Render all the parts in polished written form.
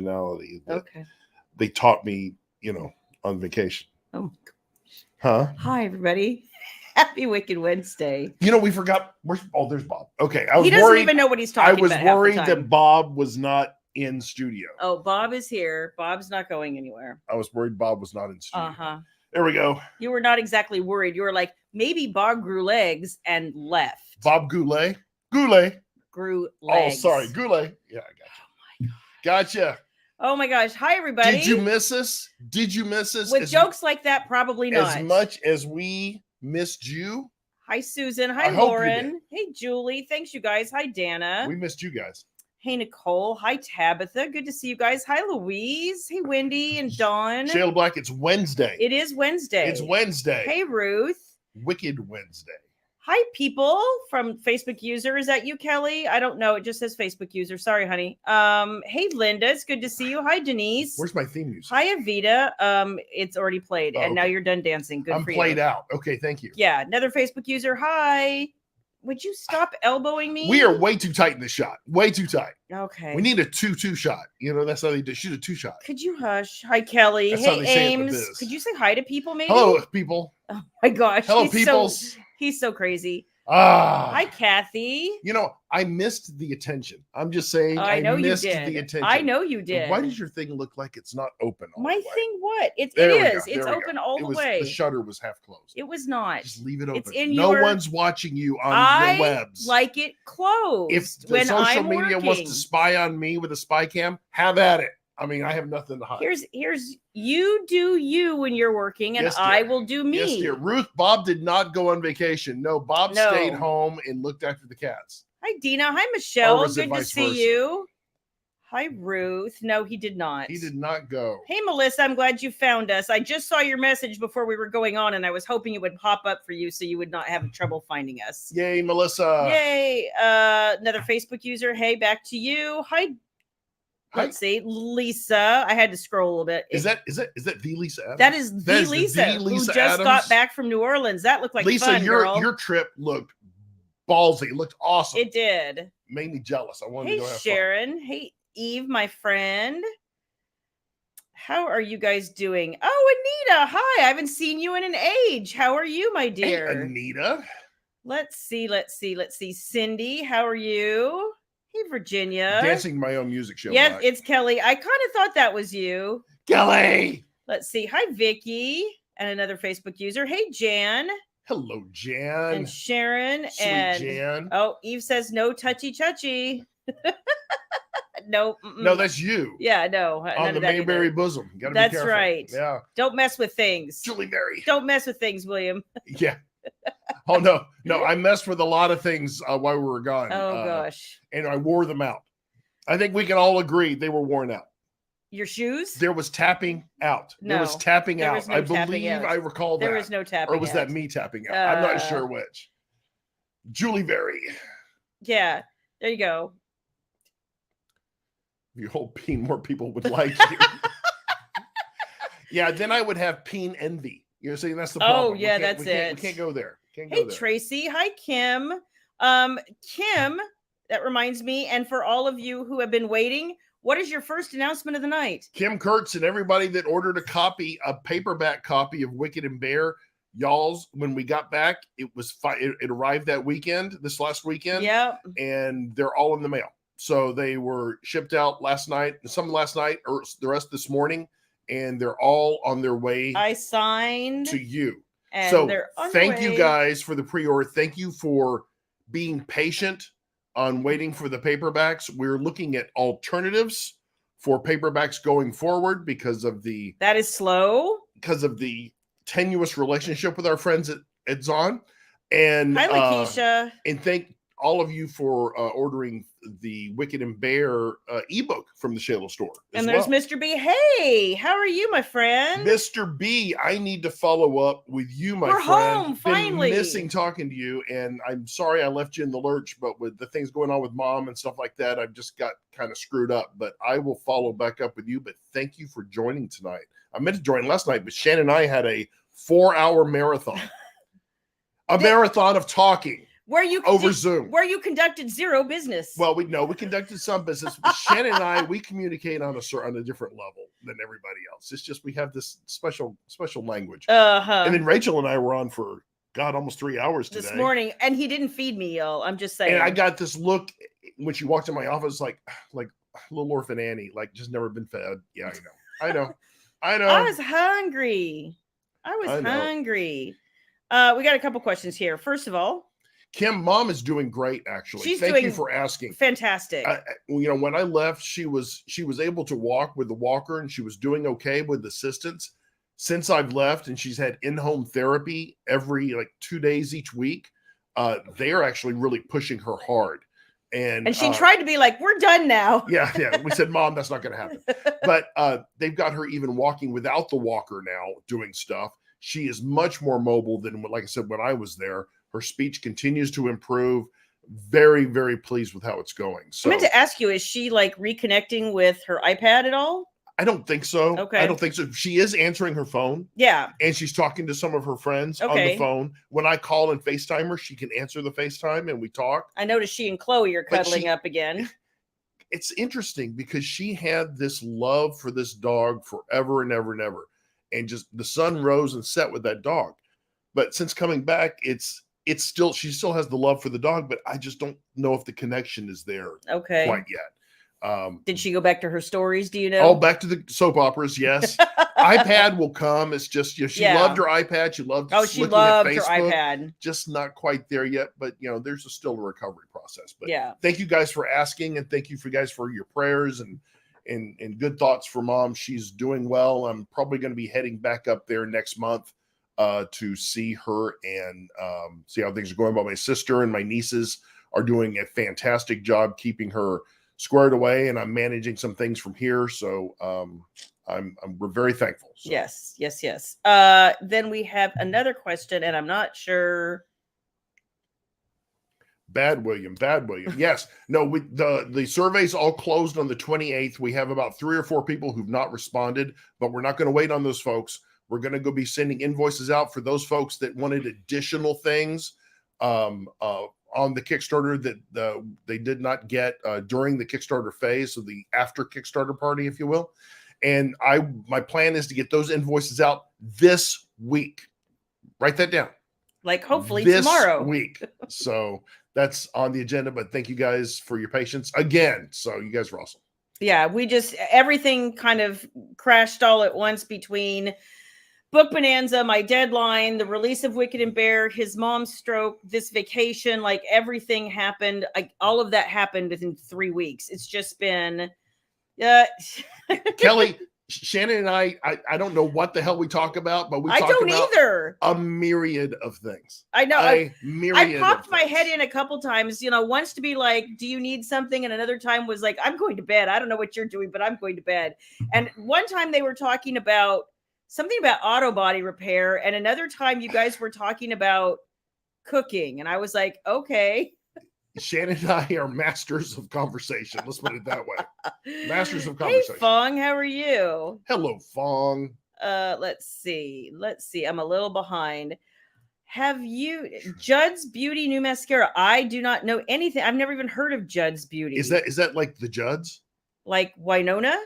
personality that Okay. they taught me, on vacation. Oh, Huh? hi, everybody. Happy Wicked Wednesday. We forgot. There's Bob. Okay. He doesn't even know what he's talking about. I was worried that Bob was not in studio. Oh, Bob is here. Bob's not going anywhere. I was worried Bob was not in studio. Uh-huh. There we go. You were not exactly worried. You were like, maybe Bob grew legs and left. Bob Goulet? Goulet. Grew legs. Oh, sorry. Goulet. Yeah, I got you. Oh, my God. Gotcha. Oh, my gosh. Hi, everybody. Did you miss us? With jokes like that, probably not. As much as we missed you. Hi, Susan. Hi, Lauren. Hey, Julie. Thanks, you guys. Hi, Dana. We missed you guys. Hey, Nicole. Hi, Tabitha. Good to see you guys. Hi, Louise. Hey, Wendy and Dawn. Shayla Black, it's Wednesday. It is Wednesday. It's Wednesday. Hey, Ruth. Wicked Wednesday. Hi, people from Facebook user. Is that you, Kelly? I don't know. It just says Facebook user. Sorry, honey. Hey, Linda. It's good to see you. Hi, Denise. Where's my theme music? Hi, Avita. It's already played, and now you're done dancing. Good for you. I'm played out. Okay, thank you. Yeah, another Facebook user. Hi. Would you stop elbowing me? We are way too tight in this shot. Way too tight. Okay. We need a 2-2 shot. That's how they do. Shoot a 2 shot. Could you hush? Hi, Kelly. That's how hey, they say it with Ames. this. Could you say hi to people, maybe? Hello, people. Oh my gosh. Hello, peoples. He's so crazy. Hi, Kathy. I missed the attention. I'm just saying. I know missed you did. the attention. I know you did. Why does your thing look like it's not open? My thing, what? It is. It's open all the way. The shutter was half closed. It was not. Just leave it open. It's in no one's watching you on the webs. Like it closed. If the social media wants to spy on me with a spy cam, have at it. I have nothing to hide. Here's you do you when you're working, and yes, I will do me. Yes, dear. Ruth, Bob did not go on vacation. No, Bob stayed home and looked after the cats. Hi, Dina. Hi, Michelle. Good to see you. Hi, Ruth. No, he did not. He did not go. Hey, Melissa. I'm glad you found us. I just saw your message before we were going on, and I was hoping it would pop up for you so you would not have trouble finding us. Yay, Melissa. Yay. Another Facebook user. Hey, back to you. Hi. Let's see, Lisa. I had to scroll a little bit. Is that the Lisa Adams? That is the Lisa who just Adams? got back from New Orleans. That looked like Lisa, fun, girl. your trip looked ballsy. It looked awesome. It did. Made me jealous. I wanted to go have Sharon. fun. Hey, Eve, my friend. How are you guys doing? Oh, Anita. Hi. I haven't seen you in an age. How are you, my dear? Hey, Anita. Let's see. Cindy, how are you? Hey, Virginia. Dancing my own music show. Yes, it's Kelly. I kind of thought that was you. Kelly. Let's see. Hi, Vicky. And another Facebook user. Hey, Jan. Hello, Jan. And Sharon. Sweet Jan. Oh, Eve says no touchy. No. No, that's you. Yeah, no. On the Mayberry bosom. You gotta that's be careful. Right. Yeah. Don't mess with things. Julie Berry. Don't mess with things, William. Yeah. Oh, no. I messed with a lot of things while we were gone. Oh, gosh. And I wore them out. I think we can all agree they were worn out. Your shoes? There was tapping out. No, there was tapping out. Was no I believe I recall that. There was no tapping out. Or was that me tapping out? I'm not sure which. Julie Berry. Yeah. There you go. If you hold Peen, more people would like you. Yeah, then I would have Peen envy. You're saying that's the problem. Oh, yeah, that's it. We can't go there. Hey, Tracy. Hi, Kim. Kim, that reminds me, and for all of you who have been waiting, what is your first announcement of the night? Kim Kurtz and everybody that ordered a paperback copy of Wicked and Bear, y'all's, when we got back, it was it arrived this last weekend. Yeah. And they're all in the mail. So they were shipped out last night, some last night, or the rest this morning, and they're all on their way. I signed to you. And so they're on thank you guys for the pre-order. Thank you for being patient on waiting for the paperbacks. We're looking at alternatives for paperbacks going forward because of the tenuous relationship with our friends at Zon. And hi, Lakeisha. And thank all of you for ordering the Wicked and Bear ebook from the Shayla store. And there's Mr. B. Hey, how are you, my friend? Mr. B, I need to follow up with you, my friend. We're home, finally. Been missing talking to you, and I'm sorry I left you in the lurch, but with the things going on with mom and stuff like that, I've just got kind of screwed up. But I will follow back up with you. But thank you for joining tonight. I meant to join last night, but Shannon and I had a 4-hour marathon. Marathon of talking. where you over Zoom. where you conducted zero business. Well, we conducted some business. But Shannon and I, we communicate on a different level than everybody else. It's just we have this special language. And then Rachel and I were on for almost 3 hours today. This morning, and he didn't feed me, y'all. I'm just saying. And I got this look when she walked in my office, like little orphan Annie, like just never been fed. Yeah, I know. I was hungry. Hungry. We got a couple questions here. First of all, Kim, Mom is doing great. Actually, thank you for asking. Fantastic. When I left, she was able to walk with the walker, and she was doing okay with assistance. Since I've left, and she's had in-home therapy every 2 days each week, they are actually really pushing her hard. And she tried to be like, we're done now. Yeah. We said, Mom, that's not going to happen. But they've got her even walking without the walker now, doing stuff. She is much more mobile than, like I said, when I was there. Her speech continues to improve. Very, very pleased with how it's going. So I meant to ask you, is she reconnecting with her iPad at all? I don't think so. Okay. I don't think so. She is answering her phone. Yeah. And she's talking to some of her friends on the phone. When I call and FaceTime her, she can answer the FaceTime and we talk. I noticed she and Chloe are cuddling up again. It's interesting because she had this love for this dog forever and ever and ever. And just the sun rose and set with that dog. But since coming back, she still has the love for the dog, but I just don't know if the connection is there quite yet. Did she go back to her stories? Do you know? Oh, back to the soap operas. Yes. iPad will come. It's just, she loved her iPad. She loved her iPad. Just not quite there yet, but there's still a recovery process. But yeah, thank you guys for asking, and thank you guys for your prayers and good thoughts for Mom. She's doing well. I'm probably going to be heading back up there next month to see her and see how things are going. But my sister and my nieces are doing a fantastic job keeping her squared away, and I'm managing some things from here. So we're very thankful. So. Yes. Then we have another question, and I'm not sure. Bad William. Yes. No, the survey's all closed on the 28th. We have about 3 or 4 people who've not responded, but we're not going to wait on those folks. We're going to go be sending invoices out for those folks that wanted additional things on the Kickstarter that they did not get during the Kickstarter phase, so the after Kickstarter party, if you will. And my plan is to get those invoices out this week. Write that down. Hopefully this tomorrow. Week. So that's on the agenda. But thank you guys for your patience again. So you guys are awesome. Yeah, everything kind of crashed all at once between Book Bonanza, my deadline, the release of Wicked and Bear, his mom's stroke, this vacation, everything happened. All of that happened within 3 weeks. It's just been, Kelly, Shannon and I don't know what the hell we talk about, but I don't either. A myriad of things. I know. I popped my head in a couple times, once to be like, do you need something? And another time was like, I'm going to bed. I don't know what you're doing, but I'm going to bed. And one time they were talking about something about auto body repair. And another time you guys were talking about cooking. And I was like, okay. Shannon and I are masters of conversation. Let's put it that way. Masters of conversation. Hey, Fong, how are you? Hello, Fong. Let's see. I'm a little behind. Have you Judd's Beauty new mascara? I do not know anything. I've never even heard of Judd's Beauty. Is that like the Judds? Like Winona?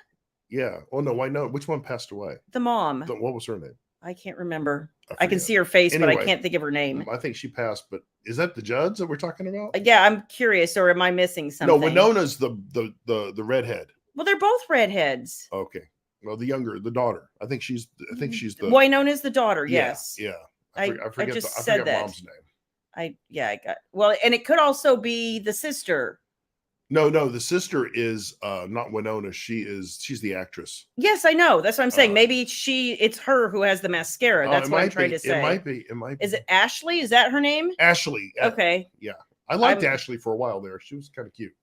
Yeah. Oh no, Winona. Which one passed away? The mom. What was her name? I can't remember. I can see her face, anyway, but I can't think of her name. I think she passed, but is that the Judds that we're talking about? Yeah, I'm curious, or am I missing something? No, Winona's the redhead. Well, they're both redheads. Okay. Well, the daughter. I think she's the Winona's the daughter. Yes. Yeah. I forget mom's name. I got and it could also be the sister. No, the sister is not Winona. She's the actress. Yes, I know. That's what I'm saying. Maybe it's her who has the mascara. That's what I'm trying to say. It might be. Is it Ashley? Is that her name? Ashley. Okay. Yeah. I liked Ashley for a while there. She was kind of cute.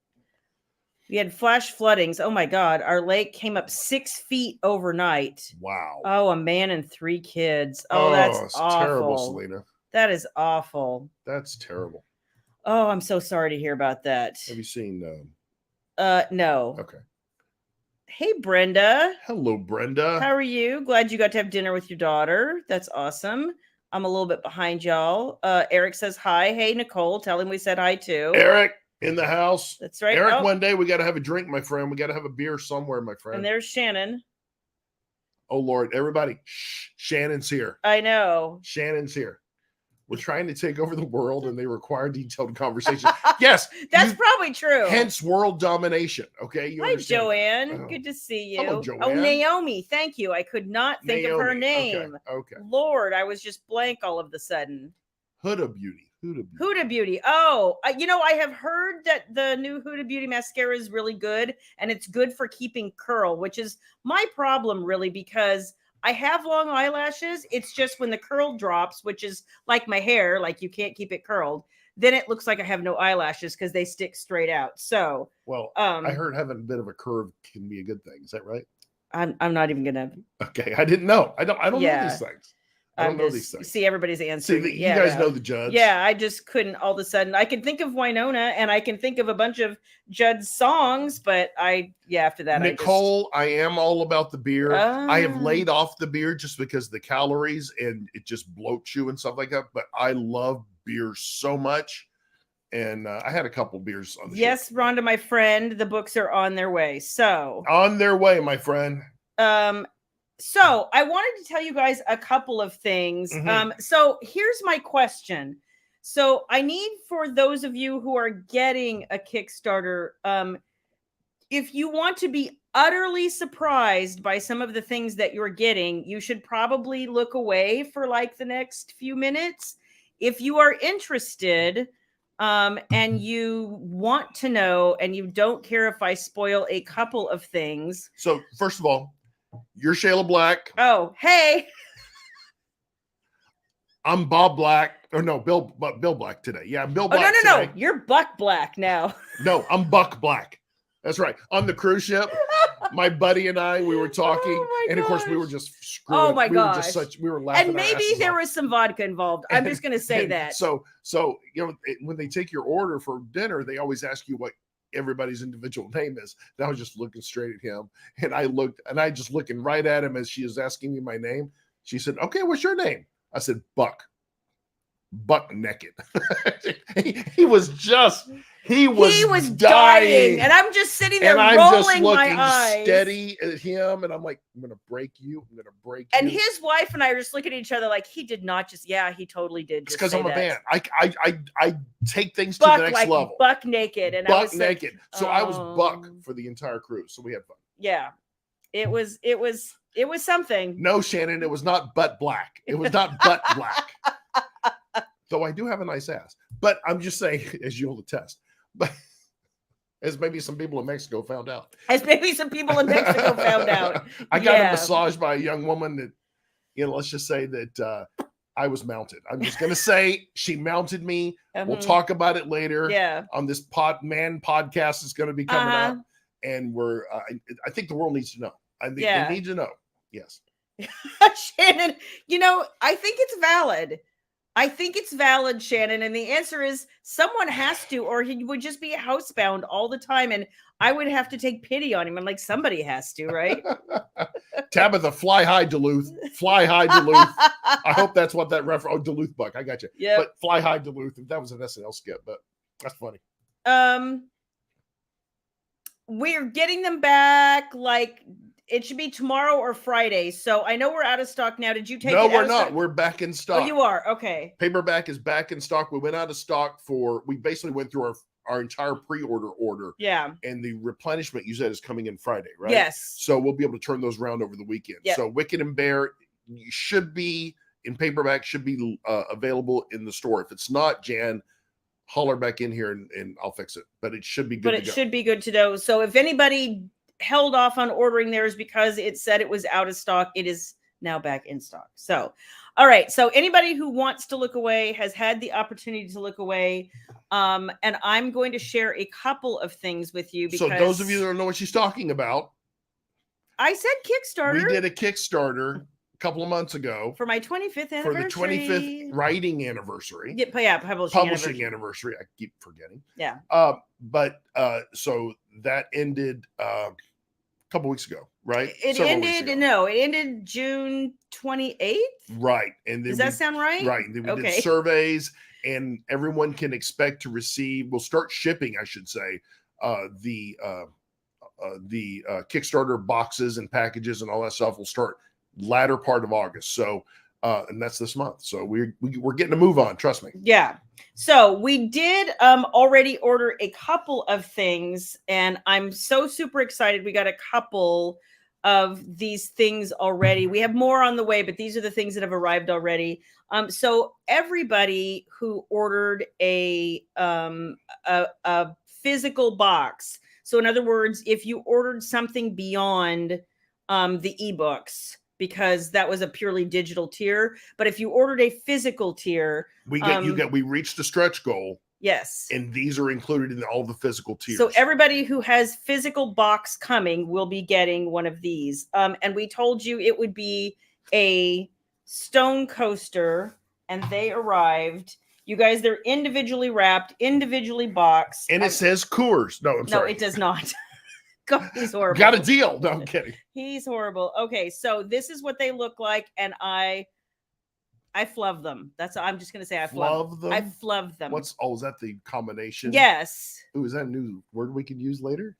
We had flash floodings. Oh my God. Our lake came up 6 feet overnight. Wow. Oh, a man and 3 kids. Oh, that's awful. Terrible, Selena. That is awful. That's terrible. Oh, I'm so sorry to hear about that. Have you seen? No. Okay. Hey, Brenda. Hello, Brenda. How are you? Glad you got to have dinner with your daughter. That's awesome. I'm a little bit behind y'all. Eric says hi. Hey, Nicole. Tell him we said hi too. Eric in the house. That's right. Eric, one day we got to have a drink, my friend. We got to have a beer somewhere, my friend. And there's Shannon. Oh, Lord. Everybody, shh, Shannon's here. I know. Shannon's here. We're trying to take over the world and they require detailed conversation. Yes. That's probably true. Hence world domination. Okay. Hi, Joanne. Good to see you. Hello, Joanne. Oh, Naomi. Thank you. I could not think of her name. Okay. Lord, I was just blank all of the sudden. Huda Beauty. Huda Beauty. Oh, I have heard that the new Huda Beauty mascara is really good and it's good for keeping curl, which is my problem really because I have long eyelashes. It's just when the curl drops, which is like my hair, like you can't keep it curled, then it looks like I have no eyelashes because they stick straight out. So, well, I heard having a bit of a curve can be a good thing. Is that right? I'm not even gonna. Okay, I didn't know. I don't know these things. I don't know these things. See everybody's answer. See, you guys know the judge. Yeah, I just couldn't all of a sudden. I can think of Winona and I can think of a bunch of Judd's songs, but after that, Nicole, I am all about the beer. I have laid off the beer just because the calories and it just bloats you and stuff like that. But I love beer so much. And I had a couple beers on the show. Rhonda, my friend, the books are on their way. So on their way, my friend. So I wanted to tell you guys a couple of things. So here's my question. So I need for those of you who are getting a Kickstarter, if you want to be utterly surprised by some of the things that you're getting, you should probably look away for like the next few minutes. If you are interested, and you want to know, and you don't care if I spoil a couple of things. So first of all, you're Shayla Black. Oh, hey. I'm Bob Black. Or no, Bill Black today. Yeah, Bill Black. Oh, no. You're Buck Black now. No, I'm Buck Black. That's right. On the cruise ship, my buddy and I, we were talking, and of course we were just screwing. Oh my gosh. We were laughing. And maybe there was some vodka involved. I'm just going to say that. So when they take your order for dinner, they always ask you what everybody's individual name is. And I was just looking straight at him, and I just looking right at him as she was asking me my name. She said, "Okay, what's your name?" I said, "Buck naked." he was dying, and I'm just sitting there rolling my eyes, steady at him, and I'm like, "I'm gonna break you. I'm gonna break you." And his wife and I are just looking at each other like he did not just. Yeah, he totally did. It's because I'm a man. I take things to the next level. Buck naked, and Buck naked. So I was Buck for the entire cruise. So we had fun. Yeah, it was something. No, Shannon, it was not butt black. It was not butt black. Though I do have a nice ass. But I'm just saying, as you'll attest. But as maybe some people in Mexico found out. I got a massage by a young woman that, let's just say that I was mounted. I'm just going to say she mounted me. We'll talk about it later. Yeah. On this podcast is going to be coming up. And I think the world needs to know. I think they need to know. Yes. Shannon, I think it's valid. Shannon. And the answer is someone has to, or he would just be housebound all the time. And I would have to take pity on him. I'm like, somebody has to, right? Tabitha, fly high, Duluth. Fly high, Duluth. I hope that's what that reference. Oh, Duluth Buck. I got you. Yeah. But fly high, Duluth. That was an SNL skit, but that's funny. We're getting them back like it should be tomorrow or Friday. So I know we're out of stock now. Did you take it? No, we're not. We're back in stock. Oh, you are? Okay. Paperback is back in stock. We went out of stock we basically went through our entire pre-order order. Yeah. And the replenishment you said is coming in Friday, right? Yes. So we'll be able to turn those around over the weekend. Yep. So Wicked and Bear should be in paperback, should be available in the store. If it's not, Jan, holler back in here and I'll fix it. But it should be good to go. Should be good to go. So if anybody held off on ordering theirs because it said it was out of stock, it is now back in stock. So, all right. So anybody who wants to look away has had the opportunity to look away. And I'm going to share a couple of things with you. Because so those of you that don't know what she's talking about. I said Kickstarter. We did a Kickstarter a couple of months ago. For my 25th anniversary. For the 25th writing anniversary. Yeah, publishing anniversary. I keep forgetting. Yeah. But so that ended couple weeks ago, right? It Several weeks ended. ago. No, it ended June 28th. Right, and then Does that sound right? Right, and then we did Okay. surveys, and everyone can expect to receive. We'll start shipping, I should say, the Kickstarter boxes and packages and all that stuff will start latter part of August. So, and that's this month. So we're getting a move on. Trust me. Yeah. So we did already order a couple of things, and I'm so super excited. We got a couple of these things already. We have more on the way, but these are the things that have arrived already. So everybody who ordered a physical box. So in other words, if you ordered something beyond the ebooks, because that was a purely digital tier, but if you ordered a physical tier, we reached the stretch goal. Yes. And these are included in all the physical tiers. So everybody who has physical box coming will be getting one of these. And we told you it would be a stone coaster, and they arrived. You guys, they're individually wrapped, individually boxed. And it says Coors. No, I'm sorry. No, it does not. God, he's horrible. Got a deal. No, I'm kidding. He's horrible. Okay, so this is what they look like, and I flub them. I'm just gonna say I flub them. I flub them. Is that the combination? Yes. Ooh, is that a new word we can use later?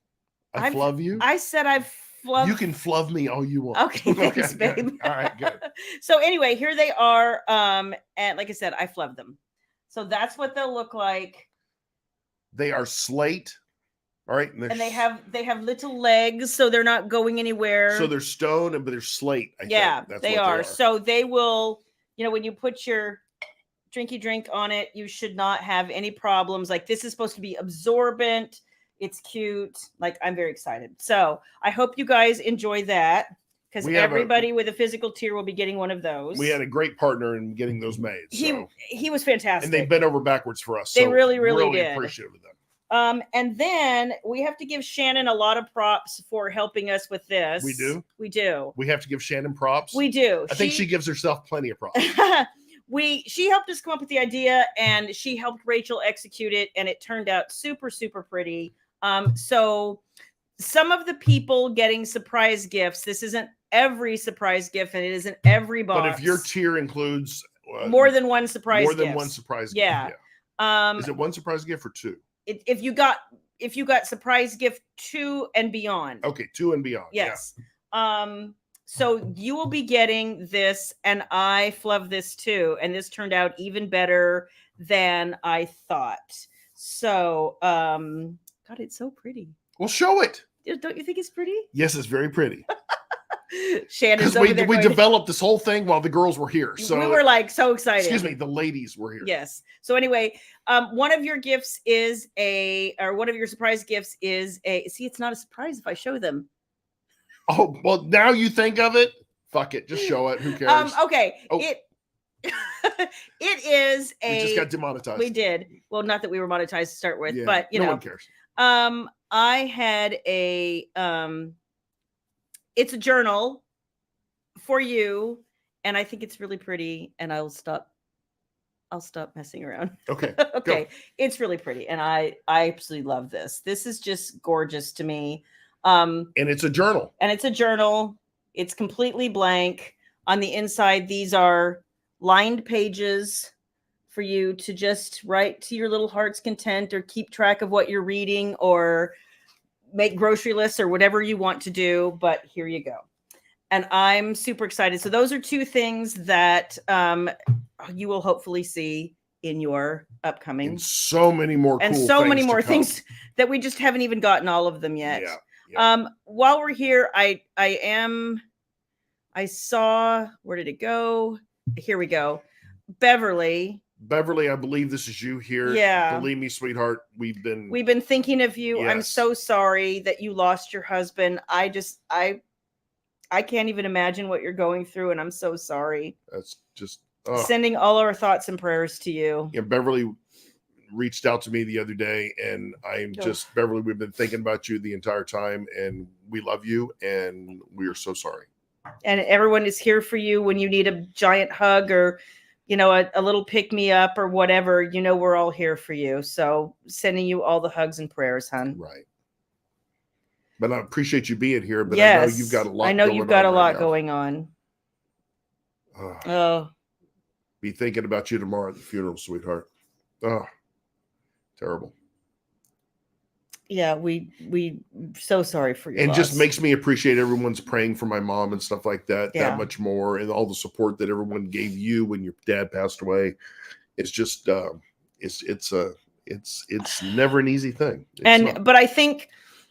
I flub you. I said I flub. You can flub me all you want. Okay, thanks, babe. Good. All right, good. So anyway, here they are. And like I said, I flub them. So that's what they'll look like. They are slate. All right, and they have little legs, so they're not going anywhere. So they're stone, but they're slate. I think. That's they are. So they will, when you put your drinky drink on it, you should not have any problems. Like, this is supposed to be absorbent. It's cute. Like, I'm very excited. So I hope you guys enjoy that, because everybody with a physical tier will be getting one of those. We had a great partner in getting those made. He was fantastic, and they bent over backwards for us. They really did. Appreciative of them. And then we have to give Shannon a lot of props for helping us with this. We do? We do. We have to give Shannon props? We do. I think she gives herself plenty of props. She helped us come up with the idea, and she helped Rachel execute it, and it turned out super, super pretty. So some of the people getting surprise gifts, this isn't every surprise gift, and it isn't every box. But if your tier includes more than one surprise gift. More than one surprise gift. Yeah. Is it one surprise gift or two? If you got surprise gift 2 and beyond. Okay, 2 and beyond. Yes. Yeah. So you will be getting this, and I love this too. And this turned out even better than I thought. So, God, it's so pretty. Well, show it. Don't you think it's pretty? Yes, it's very pretty. Shannon's over there. We developed this whole thing while the girls were here. So we were like so excited. Excuse me, the ladies were here. Yes. So anyway, one of your gifts is one of your surprise gifts is see, it's not a surprise if I show them. Oh, well, now you think of it. Fuck it. Just show it. Who cares? Okay. Oh. It is we just got demonetized. We did. Well, not that we were monetized to start with, but no one cares. I had a it's a journal for you, and I think it's really pretty, and I'll stop messing around. Okay. Okay. Go. It's really pretty, and I absolutely love this. This is just gorgeous to me. And it's a journal. It's completely blank. On the inside, these are lined pages for you to just write to your little heart's content, or keep track of what you're reading, or make grocery lists, or whatever you want to do. But here you go. And I'm super excited. So those are 2 things that you will hopefully see in your upcoming. And so many more and cool so things many more things that we just haven't even gotten all of them yet. Yeah. While we're here, I saw, where did it go? Here we go. Beverly, I believe this is you here. Yeah. Believe me, sweetheart, we've been thinking of you. Yes. I'm so sorry that you lost your husband. I can't even imagine what you're going through, and I'm so sorry. That's just sending all our thoughts and prayers to you. Yeah, Beverly reached out to me the other day, and Beverly, we've been thinking about you the entire time, and we love you, and we are so sorry. And everyone is here for you when you need a giant hug, or a little pick me up, or whatever. We're all here for you. So sending you all the hugs and prayers, hon. Right. But I appreciate you being here. But yes, I know you've got a lot. I know going you've got on a right lot now. going on. Oh, be thinking about you tomorrow at the funeral, sweetheart. Oh, terrible. Yeah, we so sorry for your and loss. Just makes me appreciate everyone's praying for my mom and stuff like that Yeah. that much more, and all the support that everyone gave you when your dad passed away. It's just it's never an easy thing. But I think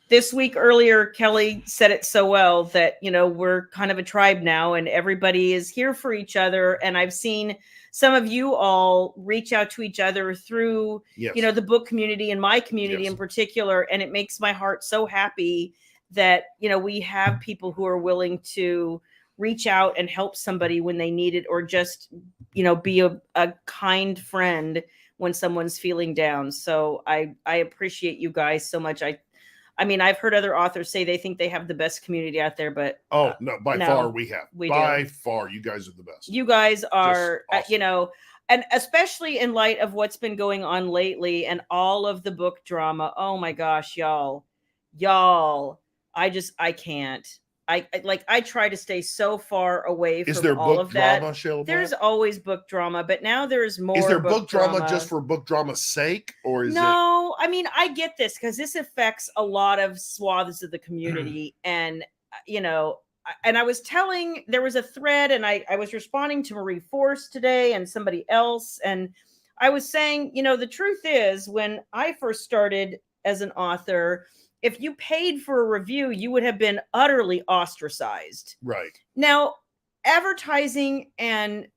this week earlier, Kelly said it so well that, you know, we're kind of a tribe now and everybody is here for each other. And I've seen some of you all reach out to each other through, Yes. you know, the book community and my community Yes. in particular. And it makes my heart so happy that, you know, we have people who are willing to reach out and help somebody when they need it, or just, you know, be a kind friend when someone's feeling down. So I appreciate you guys so much. I mean, I've heard other authors say they think they have the best community out there, but by far we have. By do. far, you guys are the best. You guys are, awesome. You know, and especially in light of what's been going on lately and all of the book drama. Oh my gosh, y'all, I can't. I try to stay so far away from all of that. Is there book drama, Shayla? There's always book drama, but now there's more. Is there book drama just for book drama's sake, or is no? I mean, I get this because this affects a lot of swaths of the community, and you know, and I was telling, there was a thread, and I was responding to Marie Force today and somebody else, and I was saying, you know, the truth is, when I first started as an author, if you paid for a review, you would have been utterly ostracized. Right. Now, advertising and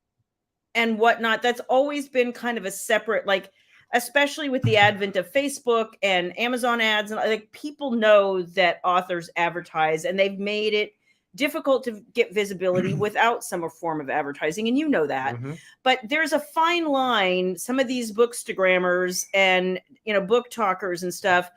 whatnot, that's always been kind of a separate, like, especially with the advent of Facebook and Amazon ads, and like, people know that authors advertise, and they've made it difficult to get visibility without some form of advertising, and you know that. Mm-hmm. But there's a fine line. Some of these bookstagrammers and, you know, book talkers and stuff,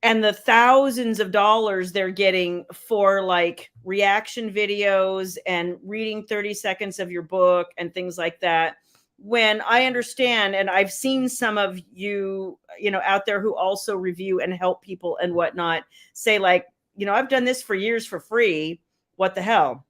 and the thousands of dollars they're getting for like reaction videos and reading 30 seconds of your book and things like that. When I understand, and I've seen some of you, you know, out there who also review and help people and whatnot, say like, you know, I've done this for years for free. What the hell?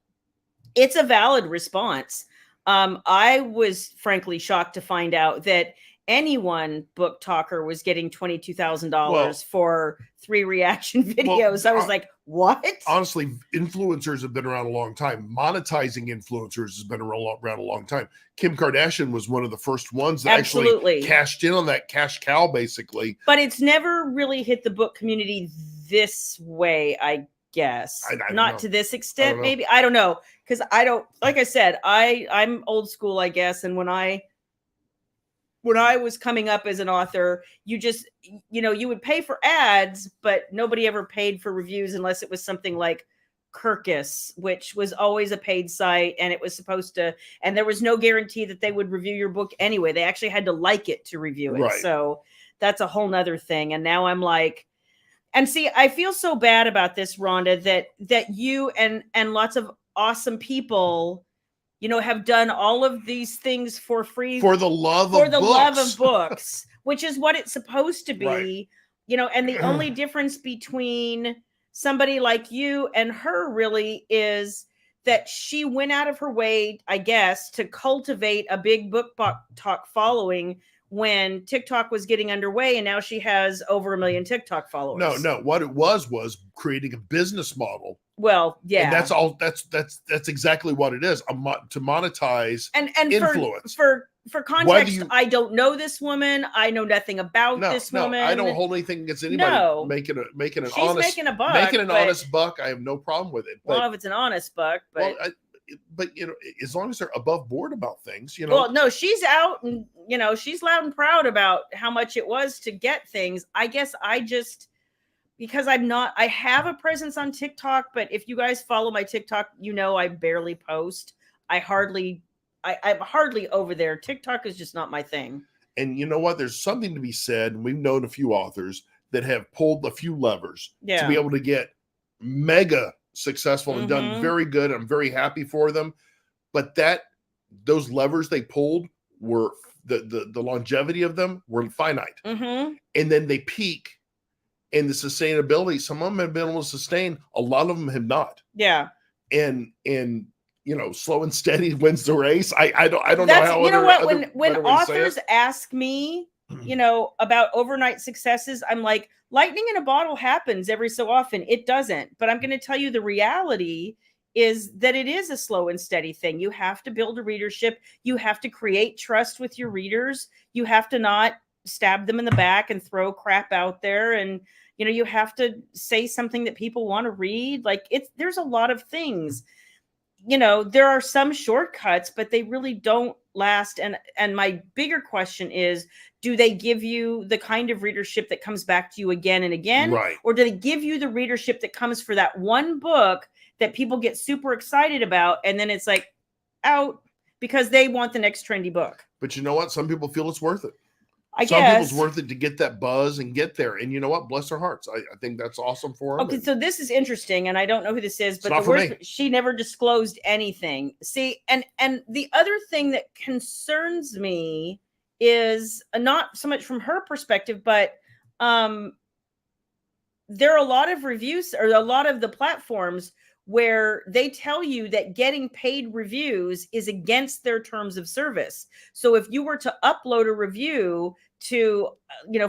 It's a valid response. I was frankly shocked to find out that anyone book talker was getting $22,000 for 3 reaction videos. I was like, what? Honestly, influencers have been around a long time. Monetizing influencers has been around a long time. Kim Kardashian was one of the first ones that actually cashed in on that cash cow, basically. But it's never really hit the book community this way, I guess. I not know. To this extent, maybe. I don't know. Because I don't, like I said, I'm old school, I guess. And when I was coming up as an author, you just, you know, you would pay for ads, but nobody ever paid for reviews unless it was something like Kirkus, which was always a paid site, and it was supposed to, and there was no guarantee that they would review your book anyway. They actually had to like it to review it. Right. So that's a whole nother thing. And now I'm like, and see, I feel so bad about this, Rhonda, that you and lots of awesome people, you know, have done all of these things for free for the love of books, which is what it's supposed to be. Right. You know, and the only difference between somebody like you and her really is that she went out of her way, I guess, to cultivate a big book talk following when TikTok was getting underway, and now she has over 1 million TikTok followers. No, what it was creating a business model. Well, yeah, and that's all. That's exactly what it is. To monetize and influence. For context, I don't know this woman. I know nothing about this woman. I don't hold anything against anybody making an honest buck. I have no problem with it. Well, if it's an honest buck, but. But you know, as long as they're above board about things, you know. Well, no, she's out, and you know, she's loud and proud about how much it was to get things. I guess I just, because I have a presence on TikTok, but if you guys follow my TikTok, you know I barely post. I'm hardly over there. TikTok is just not my thing. And you know what? There's something to be said, and we've known a few authors that have pulled a few levers to be able to get mega successful and done very good. I'm very happy for them, but those levers they pulled were the longevity of them were finite, and then they peak And the sustainability, some of them have been able to sustain, a lot of them have not. Yeah. And slow and steady wins the race. I don't know how. You know what? When better way to say authors it. ask me, about overnight successes, I'm like, lightning in a bottle happens every so often. It doesn't. But I'm going to tell you the reality is that it is a slow and steady thing. You have to build a readership. You have to create trust with your readers. You have to not stab them in the back and throw crap out there. And, you have to say something that people want to read. Like, there's a lot of things. There are some shortcuts, but they really don't last. And my bigger question is, do they give you the kind of readership that comes back to you again and again? Right. Or do they give you the readership that comes for that one book that people get super excited about, and then it's like out because they want the next trendy book? But you know what? Some people feel it's worth it. Some people's worth it to get that buzz and get there. And you know what? Bless their hearts. I think that's awesome for them. Okay, so this is interesting, and I don't know who this is, but she never disclosed anything. See, and the other thing that concerns me is not so much from her perspective, but there are a lot of reviews, or a lot of the platforms where they tell you that getting paid reviews is against their terms of service. So if you were to upload a review to,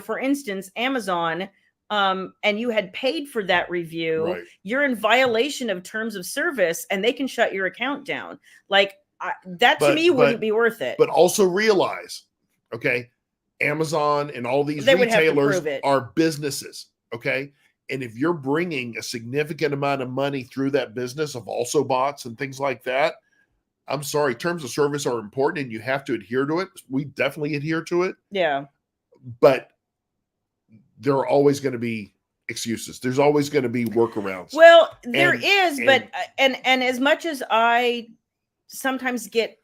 for instance, Amazon, and you had paid for that review, right, you're in violation of terms of service, and they can shut your account down. Like, to me wouldn't be worth it. But also realize, okay, Amazon and all these retailers are businesses, okay? And if you're bringing a significant amount of money through that business of also bots and things like that, I'm sorry, terms of service are important and you have to adhere to it. We definitely adhere to it. Yeah. But there are always going to be excuses. There's always going to be workarounds. Well, but as much as I sometimes get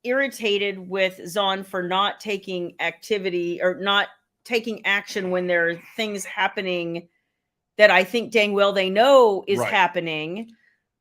irritated with Zon for not taking activity or not taking action when there are things happening that I think dang well they know is happening,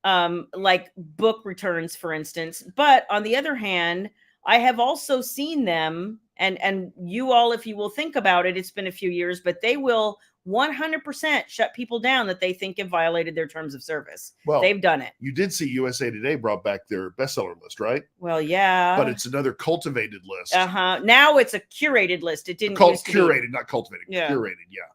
like book returns, for instance. But on the other hand, I have also seen them, and you all, if you will think about it, it's been a few years, but they will 100% shut people down that they think have violated their terms of service. Well, they've done it. You did see USA Today brought back their bestseller list, right? Well, yeah. But it's another cultivated list. Now it's a curated list. It didn't used to curated, not cultivated. Yeah. Curated, yeah.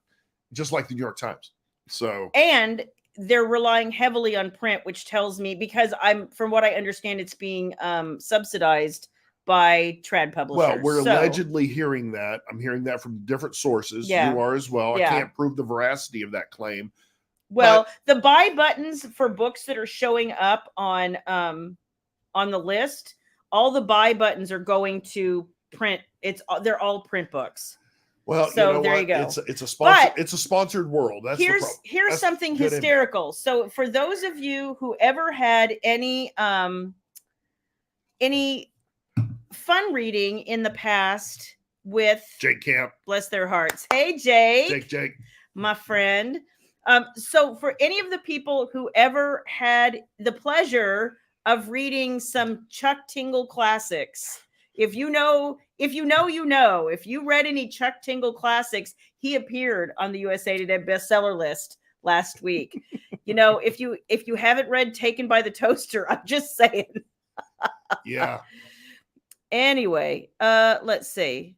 Just like the New York Times. So, and they're relying heavily on print, which tells me, because from what I understand, it's being subsidized by trad publishers. Well, we're allegedly hearing that. I'm hearing that from different sources. Yeah. You are as well. Yeah. I can't prove the veracity of that claim. Well, the buy buttons for books that are showing up on the list, all the buy buttons are going to print. They're all print books. Well, so there you go. It's a sponsor. It's a sponsored world. That's here's something hysterical. So for those of you who ever had any fun reading in the past with Jake Camp, bless their hearts. Hey, Jake, my friend. So for any of the people who ever had the pleasure of reading some Chuck Tingle classics, if you read any Chuck Tingle classics, he appeared on the USA Today bestseller list last week. If you haven't read Taken by the Toaster, I'm just saying. Yeah. Anyway, let's see.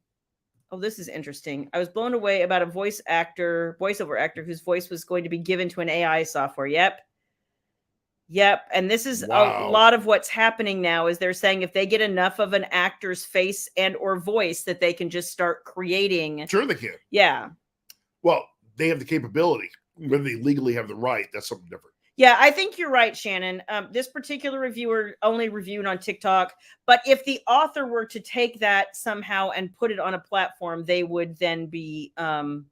Oh, this is interesting. I was blown away about a voiceover actor whose voice was going to be given to an AI software. Yep. And this is a lot of what's happening now, is they're saying if they get enough of an actor's face and or voice that they can just start creating. Sure they can. Yeah. Well, they have the capability. Whether they legally have the right, that's something different. Yeah, I think you're right, Shannon. This particular reviewer only reviewed on TikTok, but if the author were to take that somehow and put it on a platform, they would then be, in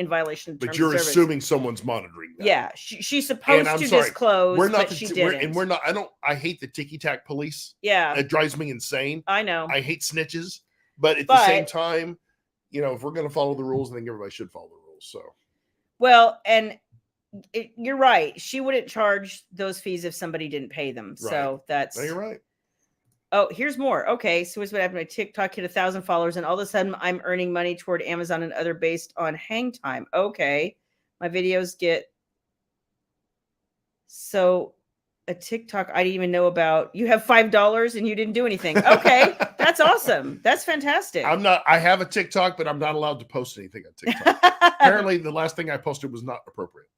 violation of terms of service. But you're assuming someone's monitoring that. Yeah, she's supposed to disclose, but she didn't. We're not. I hate the ticky-tack police. Yeah, it drives me insane. I know. I hate snitches, but at the same time, if we're going to follow the rules, I think everybody should follow the rules. So, well, and. You're right. She wouldn't charge those fees if somebody didn't pay them. Right. So that's. No, you're right. Oh, here's more. Okay, so here's what happened. My TikTok hit 1,000 followers, and all of a sudden I'm earning money toward Amazon and other based on hang time. Okay, my videos get so a TikTok I didn't even know about. You have $5 and you didn't do anything. Okay, that's awesome. That's fantastic. I have a TikTok, but I'm not allowed to post anything on TikTok. Apparently, the last thing I posted was not appropriate.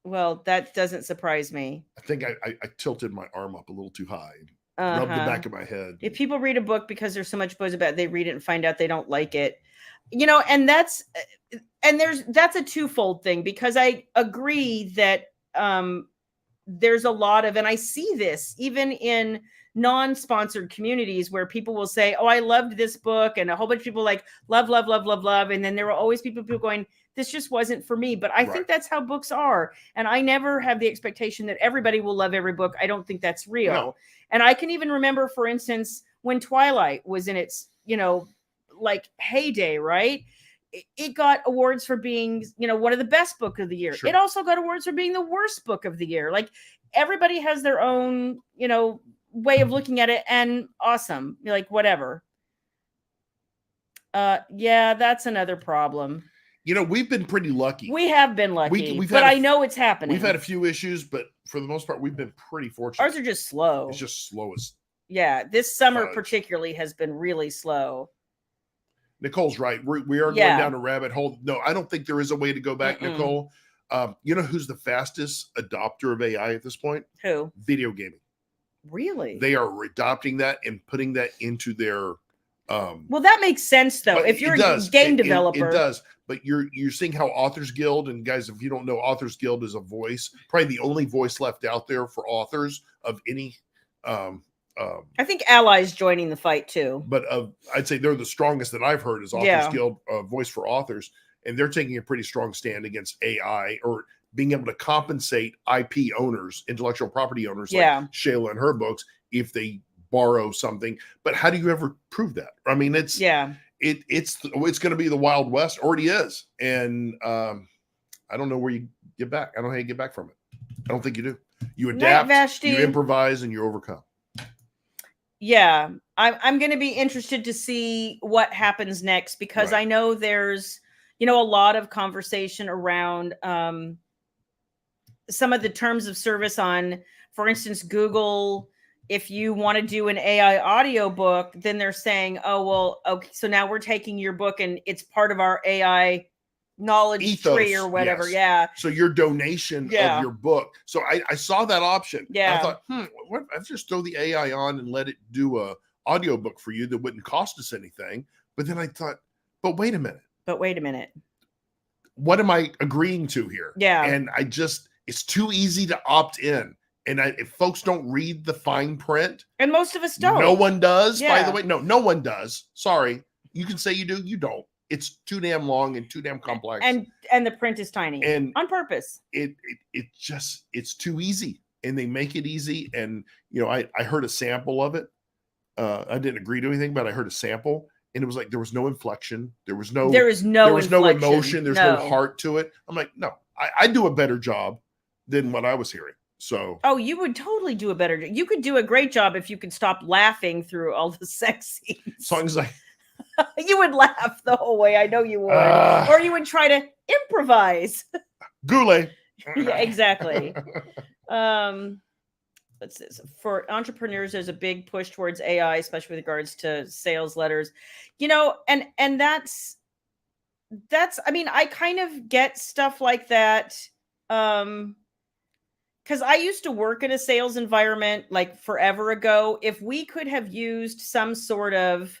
Well, that doesn't surprise me. I think I tilted my arm up a little too high, rubbed the back of my head. If people read a book because there's so much buzz about it, they read it and find out they don't like it. And that's a twofold thing, because I agree that there's a lot of, and I see this even in non-sponsored communities where people will say, oh, I loved this book, and a whole bunch of people like love, and then there will always be people going, this just wasn't for me. But I think that's how books are, and I never have the expectation that everybody will love every book. I don't think that's real. No. And I can even remember, for instance, when Twilight was in its like heyday, right? It got awards for being, one of the best book of the year. Sure. It also got awards for being the worst book of the year. Like, everybody has their own, way of looking at it, and awesome. Like, whatever. Yeah, that's another problem. We've been pretty lucky. We have been lucky, but I know it's happening. We've had a few issues, but for the most part, we've been pretty fortunate. Ours are just slow. It's just slow as. Yeah, this summer particularly has been really slow. Nicole's right. We are going down a rabbit hole. No, I don't think there is a way to go back, Nicole. You know who's the fastest adopter of AI at this point? Who? Video gaming. Really? They are adopting that and putting that into their. Well, that makes sense, though. If you're a game developer, it does. But you're seeing how Authors Guild, and guys, if you don't know, Authors Guild is a voice, probably the only voice left out there for authors of any. I think Ally's joining the fight too. But I'd say they're the strongest that I've heard is Authors Guild, voice for authors, and they're taking a pretty strong stand against AI or being able to compensate IP owners, intellectual property owners, like Shayla and her books, if they borrow something. But how do you ever prove that? I mean, it's going to be the Wild West. Already is, and I don't know where you get back. I don't know how you get back from it. I don't think you do. You adapt, you improvise, and you overcome. Yeah, I'm going to be interested to see what happens next, because I know there's, a lot of conversation around some of the terms of service on, for instance, Google. If you want to do an AI audio book, then they're saying, oh, well, okay, so now we're taking your book and it's part of our AI knowledge ethos, tree or whatever. Yes. Yeah. So your donation of your book. So I saw that option. Yeah. I thought, what if I just throw the AI on and let it do a audiobook for you that wouldn't cost us anything? But then I thought, but wait a minute. What am I agreeing to here? Yeah. And it's too easy to opt in. And if folks don't read the fine print, and most of us don't. No one does, by the way. No one does. Sorry. You can say you do, you don't. It's too damn long and too damn complex. And the print is tiny. And on purpose. It's too easy. And they make it easy. And I heard a sample of it. I didn't agree to anything, but I heard a sample. And it was like there was no inflection. There was no emotion. There's no heart to it. I'm like, no, I do a better job than what I was hearing. So you would totally do a better job. You could do a great job if you could stop laughing through all the sex scenes. Songs like you would laugh the whole way. I know you would. Or you would try to improvise. Goulet. Yeah, exactly. For entrepreneurs, there's a big push towards AI, especially with regards to sales letters. And that's I mean, I kind of get stuff like that. Because I used to work in a sales environment like forever ago. If we could have used some sort of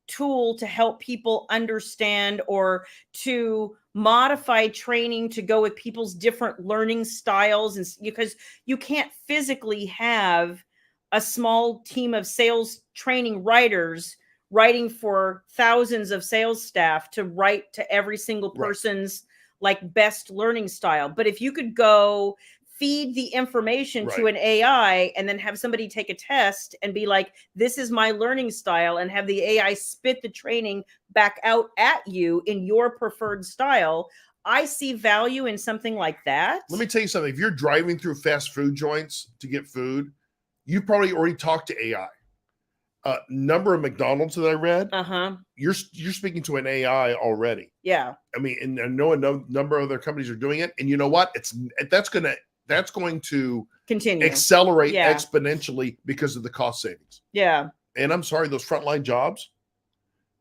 tool to help people understand or to modify training to go with people's different learning styles, and because you can't physically have a small team of sales training writers writing for thousands of sales staff to write to every single person's like best learning style. But if you could go feed the information to an AI and then have somebody take a test and be like, this is my learning style, and have the AI spit the training back out at you in your preferred style. I see value in something like that. Let me tell you something. If you're driving through fast food joints to get food, You probably already talked to AI. Number of McDonald's that I read, you're speaking to an AI already. Yeah. I mean, and I know a number of other companies are doing it, and you know what? That's going to continue, accelerate exponentially because of the cost savings. Yeah. And I'm sorry, those frontline jobs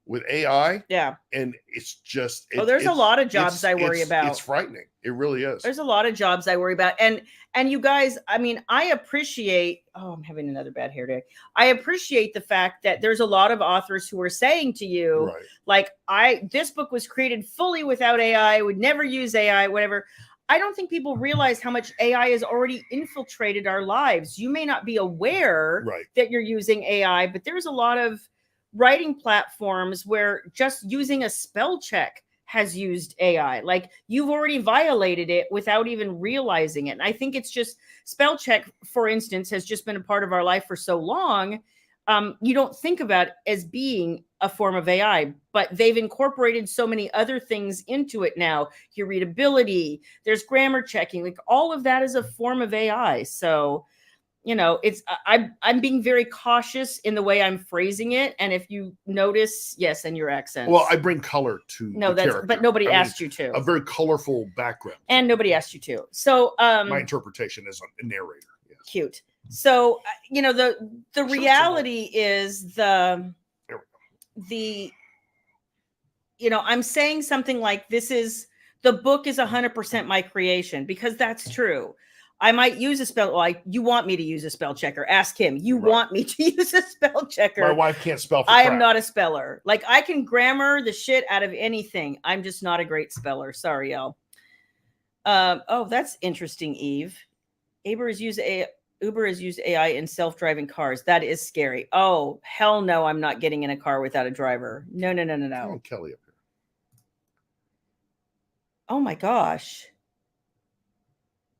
with AI. Yeah. And it's just there's a lot of jobs I worry about. It's frightening. It really is. There's a lot of jobs I worry about. And you guys, I mean, I appreciate, I'm having another bad hair day. I appreciate the fact that there's a lot of authors who are saying to you, like, this book was created fully without AI, would never use AI, whatever. I don't think people realize how much AI has already infiltrated our lives. You may not be aware that you're using AI, but there's a lot of writing platforms where just using a spell check has used AI. Like, you've already violated it without even realizing it. And I think it's just spell check, for instance, has just been a part of our life for so long. You don't think about it as being a form of AI, but they've incorporated so many other things into it now. Your readability, there's grammar checking, like all of that is a form of AI. So, you know, I'm being very cautious in the way I'm phrasing it. And if you notice, yes, and your accents. Well, I bring color to the character. But nobody asked you to. A very colorful background. And nobody asked you to. So my interpretation is a narrator. Yes. Cute. So, you know, the reality is the, you know, I'm saying something like the book is 100% my creation, because that's true. I might use a spell. You want me to use a spell checker? Ask him. You want me to use a spell checker? My wife can't spell for I crap. am not a speller. Like, I can grammar the shit out of anything. I'm just not a great speller. Sorry, y'all. Oh, that's interesting, Eve. Uber has used AI in self-driving cars. That is scary. Oh, hell no, I'm not getting in a car without a driver. No. Oh, Kelly up here. Oh my gosh.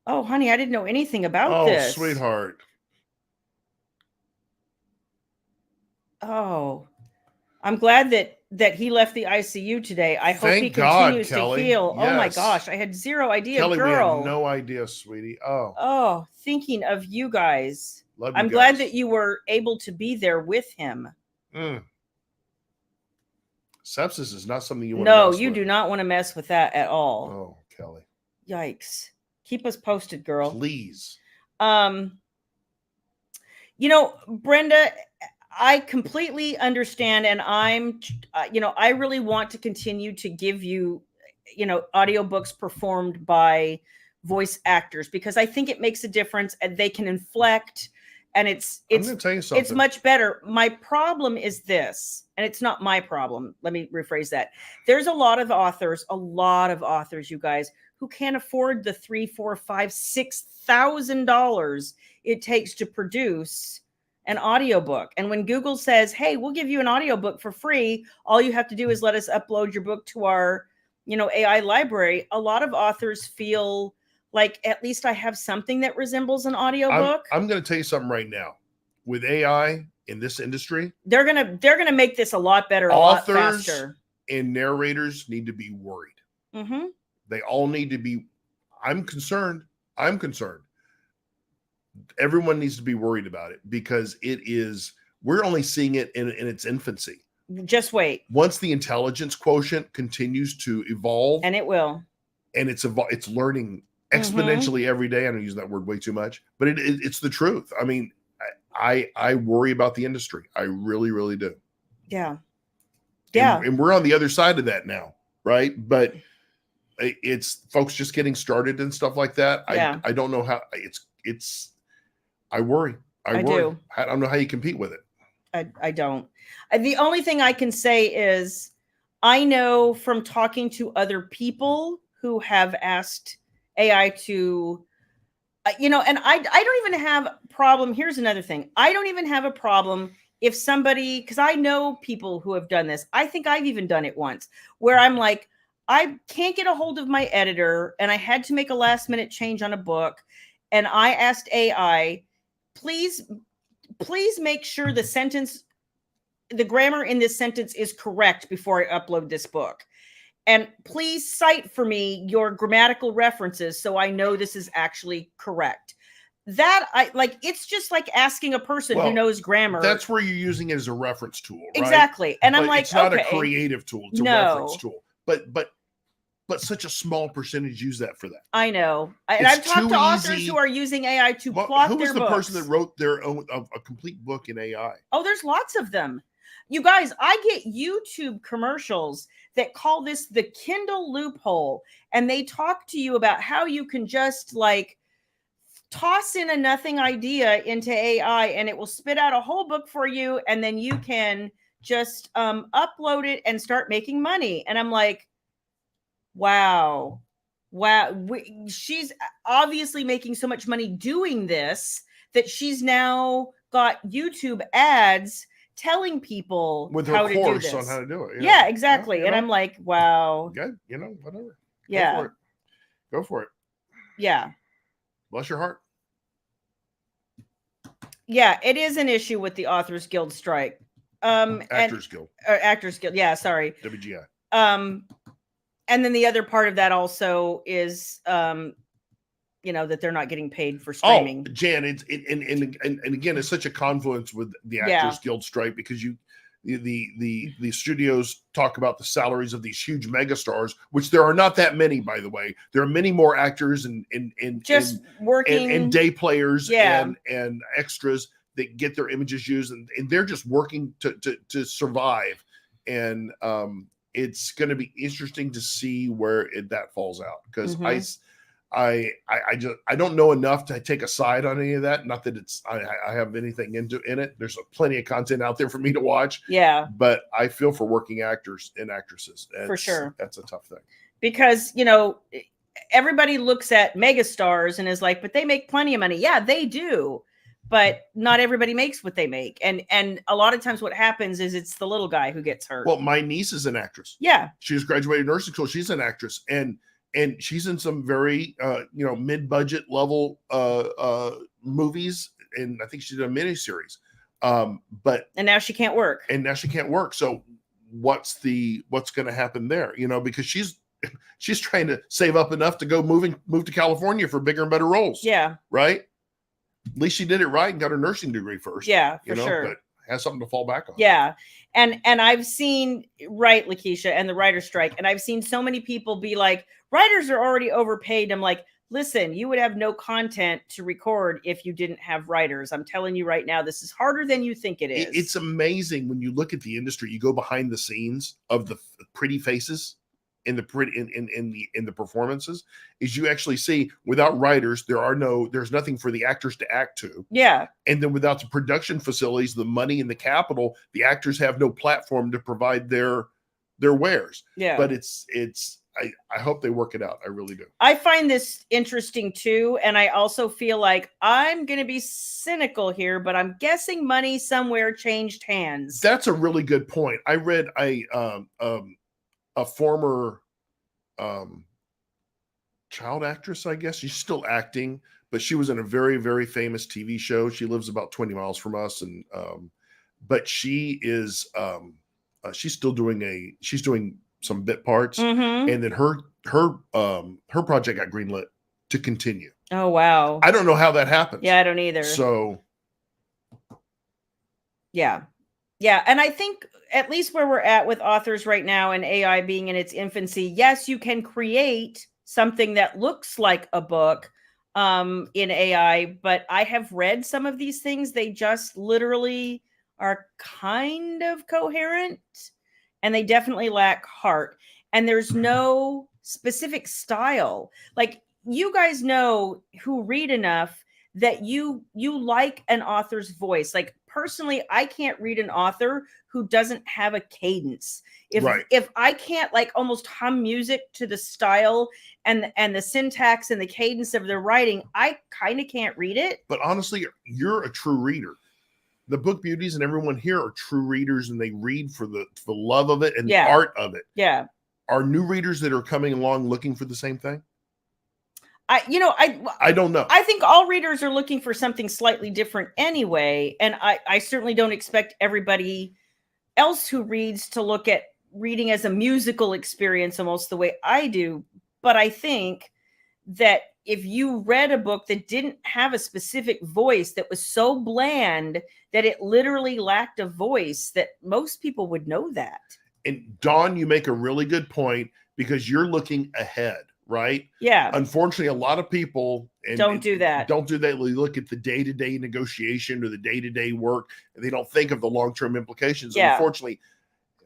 Oh, honey, I didn't know anything about this. Oh, sweetheart. Oh, I'm glad that he left the ICU today. I hope he continues to heal. Yes. Oh my gosh, I had zero idea, Kelly, girl. we had no idea, sweetie. Oh, thinking of you guys. Love you I'm glad that you were able to be there with him. Sepsis is not something you want to mess with. No, you do not want to mess with that at all. Oh, Kelly. Yikes. Keep us posted, girl. Please. You know, Brenda, I completely understand. And I'm, you know, I really want to continue to give you, you know, audiobooks performed by voice actors, because I think it makes a difference and they can inflect, and I'm gonna tell you something. It's much better. My problem is this, and it's not my problem. Let me rephrase that. There's a lot of authors, you guys, who can't afford the $3,000, $4,000, $5,000, $6,000 it takes to produce an audiobook. And when Google says, hey, we'll give you an audiobook for free, all you have to do is let us upload your book to our, you know, AI library. A lot of authors feel like, at least I have something that resembles an audiobook. I'm going to tell you something right now. With AI in this industry, they're gonna make this a lot better, a lot faster. And narrators need to be worried. They all need to be. I'm concerned. Everyone needs to be worried about it, because we're only seeing it in its infancy. Just wait. Once the intelligence quotient continues to evolve, and it will, and it's learning exponentially every day. I don't use that word way too much, but it's the truth. I mean, I worry about the industry. I really, really do. Yeah. And we're on the other side of that now, right? But it's folks just getting started and stuff like that. I don't know how I worry. I worry. I don't know how you compete with it. I don't. The only thing I can say is I know from talking to other people who have asked AI to, you know, and I don't even have a problem. Here's another thing. I don't even have a problem if somebody, because I know people who have done this. I think I've even done it once, where I'm like, I can't get a hold of my editor and I had to make a last minute change on a book. And I asked AI, please make sure the grammar in this sentence is correct before I upload this book. And please cite for me your grammatical references so I know this is actually correct. that I like, it's just like asking a person Well, who knows grammar. That's where you're using it as a reference tool, right? Exactly. And I'm But like, it's not okay, a creative tool, it's a no. reference tool. But such a small percentage use that for that. I know. And It's I've talked too to authors easy. who are using AI to Well, plot who was their the books. person that wrote their own a complete book in AI? Oh, there's lots of them. You guys, I get YouTube commercials that call this the Kindle loophole, and they talk to you about how you can just like toss in a nothing idea into AI and it will spit out a whole book for you, and then you can just upload it and start making money. And I'm like, wow. She's obviously making so much money doing this that she's now got YouTube ads telling people With how her to do course this. on how to do it. Yeah, exactly. You And know? I'm like, wow. Good, whatever. Yeah. Go for it. Yeah. Bless your heart. Yeah, it is an issue with the Authors Guild strike. Actors Guild. Actors Guild. Yeah, sorry. WGI. And then the other part of that also is that they're not getting paid for streaming. Oh, Jan, and again, it's such a confluence with the Actors Guild strike, because the studios talk about the salaries of these huge megastars, which there are not that many, by the way. There are many more actors and just working and day players Yeah. and extras that get their images used, and they're just working to survive. And it's going to be interesting to see where that falls out, because I don't know enough to take a side on any of that. Not that I have anything in it. There's plenty of content out there for me to watch. Yeah. But I feel for working actors and actresses. For sure. That's a tough thing. Because, everybody looks at megastars and is like, but they make plenty of money. Yeah, they do. But not everybody makes what they make. And a lot of times what happens is it's the little guy who gets hurt. Well, my niece is an actress. Yeah. She just graduated nursing school. She's an actress. And she's in some very, mid-budget level movies. And I think she did a miniseries. And now she can't work. So what's going to happen there? Because she's trying to save up enough to go move to California for bigger and better roles. Yeah. Right. At least she did it right and got her nursing degree first. Yeah, for sure. But has something to fall back on. Yeah. And I've seen, right, Lakeisha, and the writer's strike. And I've seen so many people be like, writers are already overpaid. I'm like, listen, you would have no content to record if you didn't have writers. I'm telling you right now, this is harder than you think it is. It's amazing when you look at the industry, you go behind the scenes of the pretty faces in the performances, is you actually see without writers, there's nothing for the actors to act to. Yeah. And then without the production facilities, the money and the capital, the actors have no platform to provide their wares. Yeah. But I hope they work it out. I really do. I find this interesting too. And I also feel like I'm going to be cynical here, but I'm guessing money somewhere changed hands. That's a really good point. I read a former child actress, I guess. She's still acting, but she was in a very, very famous TV show. She lives about 20 miles from us. And, but she is, she's still doing some bit parts. Mm-hmm. And then her project got greenlit to continue. Oh, wow. I don't know how that happens. Yeah, I don't either. So. Yeah. Yeah. And I think at least where we're at with authors right now and AI being in its infancy, yes, you can create something that looks like a book in AI, but I have read some of these things. They just literally are kind of coherent and they definitely lack heart. And there's no specific style. Like, you guys know who read enough that you like an author's voice. Like, personally, I can't read an author who doesn't have a cadence. If I can't like almost hum music to the style and the syntax and the cadence of their writing, I kind of can't read it. But honestly, you're a true reader. The book beauties and everyone here are true readers, and they read for the love of it and the art of it. Yeah. Are new readers that are coming along looking for the same thing? I don't know. I think all readers are looking for something slightly different anyway. And I certainly don't expect everybody else who reads to look at reading as a musical experience almost the way I do. But I think that if you read a book that didn't have a specific voice, that was so bland that it literally lacked a voice, that most people would know that. And Dawn, you make a really good point, because you're looking ahead, right? Yeah. Unfortunately, a lot of people Don't do that. Don't do that. They look at the day-to-day negotiation or the day-to-day work, and they don't think of the long-term implications. Yeah. Unfortunately,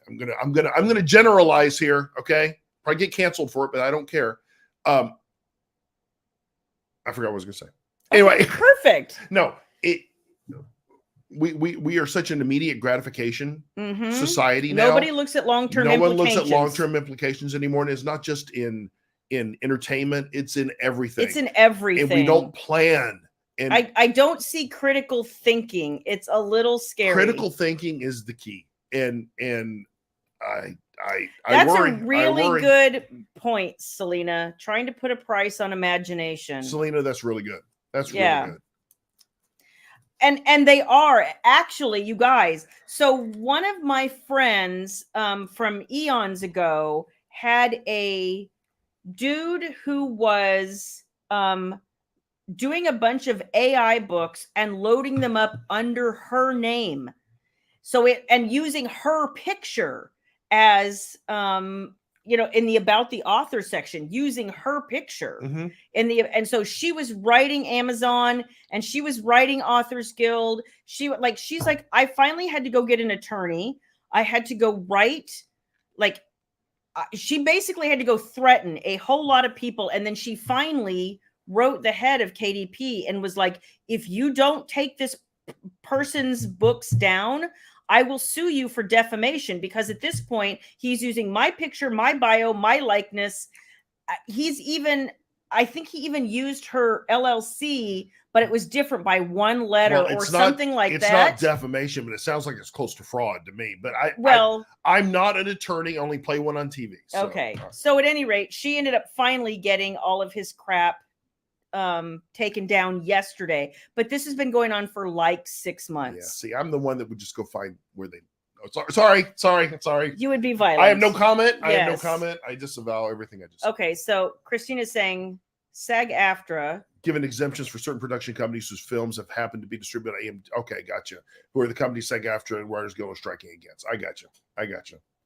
I'm gonna generalize here. Okay, probably get canceled for it, but I don't care. I forgot what I was gonna say. Anyway, perfect. No, we are such an immediate gratification society now. Nobody looks at long-term implications. No one looks at long-term implications anymore, and it's not just in entertainment, it's in everything. It's in everything. And we don't plan. And I don't see critical thinking. It's a little scary. Critical thinking is the key. And that's a really good point, Selena. Trying to put a price on imagination. Selena, that's really good. That's really good. And they are actually, you guys. So one of my friends from eons ago had a dude who was doing a bunch of AI books and loading them up under her name. So and using her picture as in the about the author section, using her picture and so she was writing Amazon and she was writing Authors Guild. She's like, I finally had to go get an attorney. I had to go write, she basically had to go threaten a whole lot of people. And then she finally wrote the head of KDP and was like, if you don't take this person's books down, I will sue you for defamation, because at this point he's using my picture, my bio, my likeness. I think he even used her LLC, but it was different by one letter or something like that. It's not defamation, but it sounds like it's close to fraud to me. But I'm not an attorney, only play one on TV. So. Okay. So at any rate, she ended up finally getting all of his crap taken down yesterday, but this has been going on for like 6 months. Yeah, see, I'm the one that would just go find where they sorry. You would be violent. I have no comment. Yes. I have no comment. I disavow everything I just said. Okay, so Christine is saying SAG-AFTRA given exemptions for certain production companies whose films have happened to be distributed. Okay, gotcha. Who are the companies SAG-AFTRA and Writers Guild are striking against? I gotcha.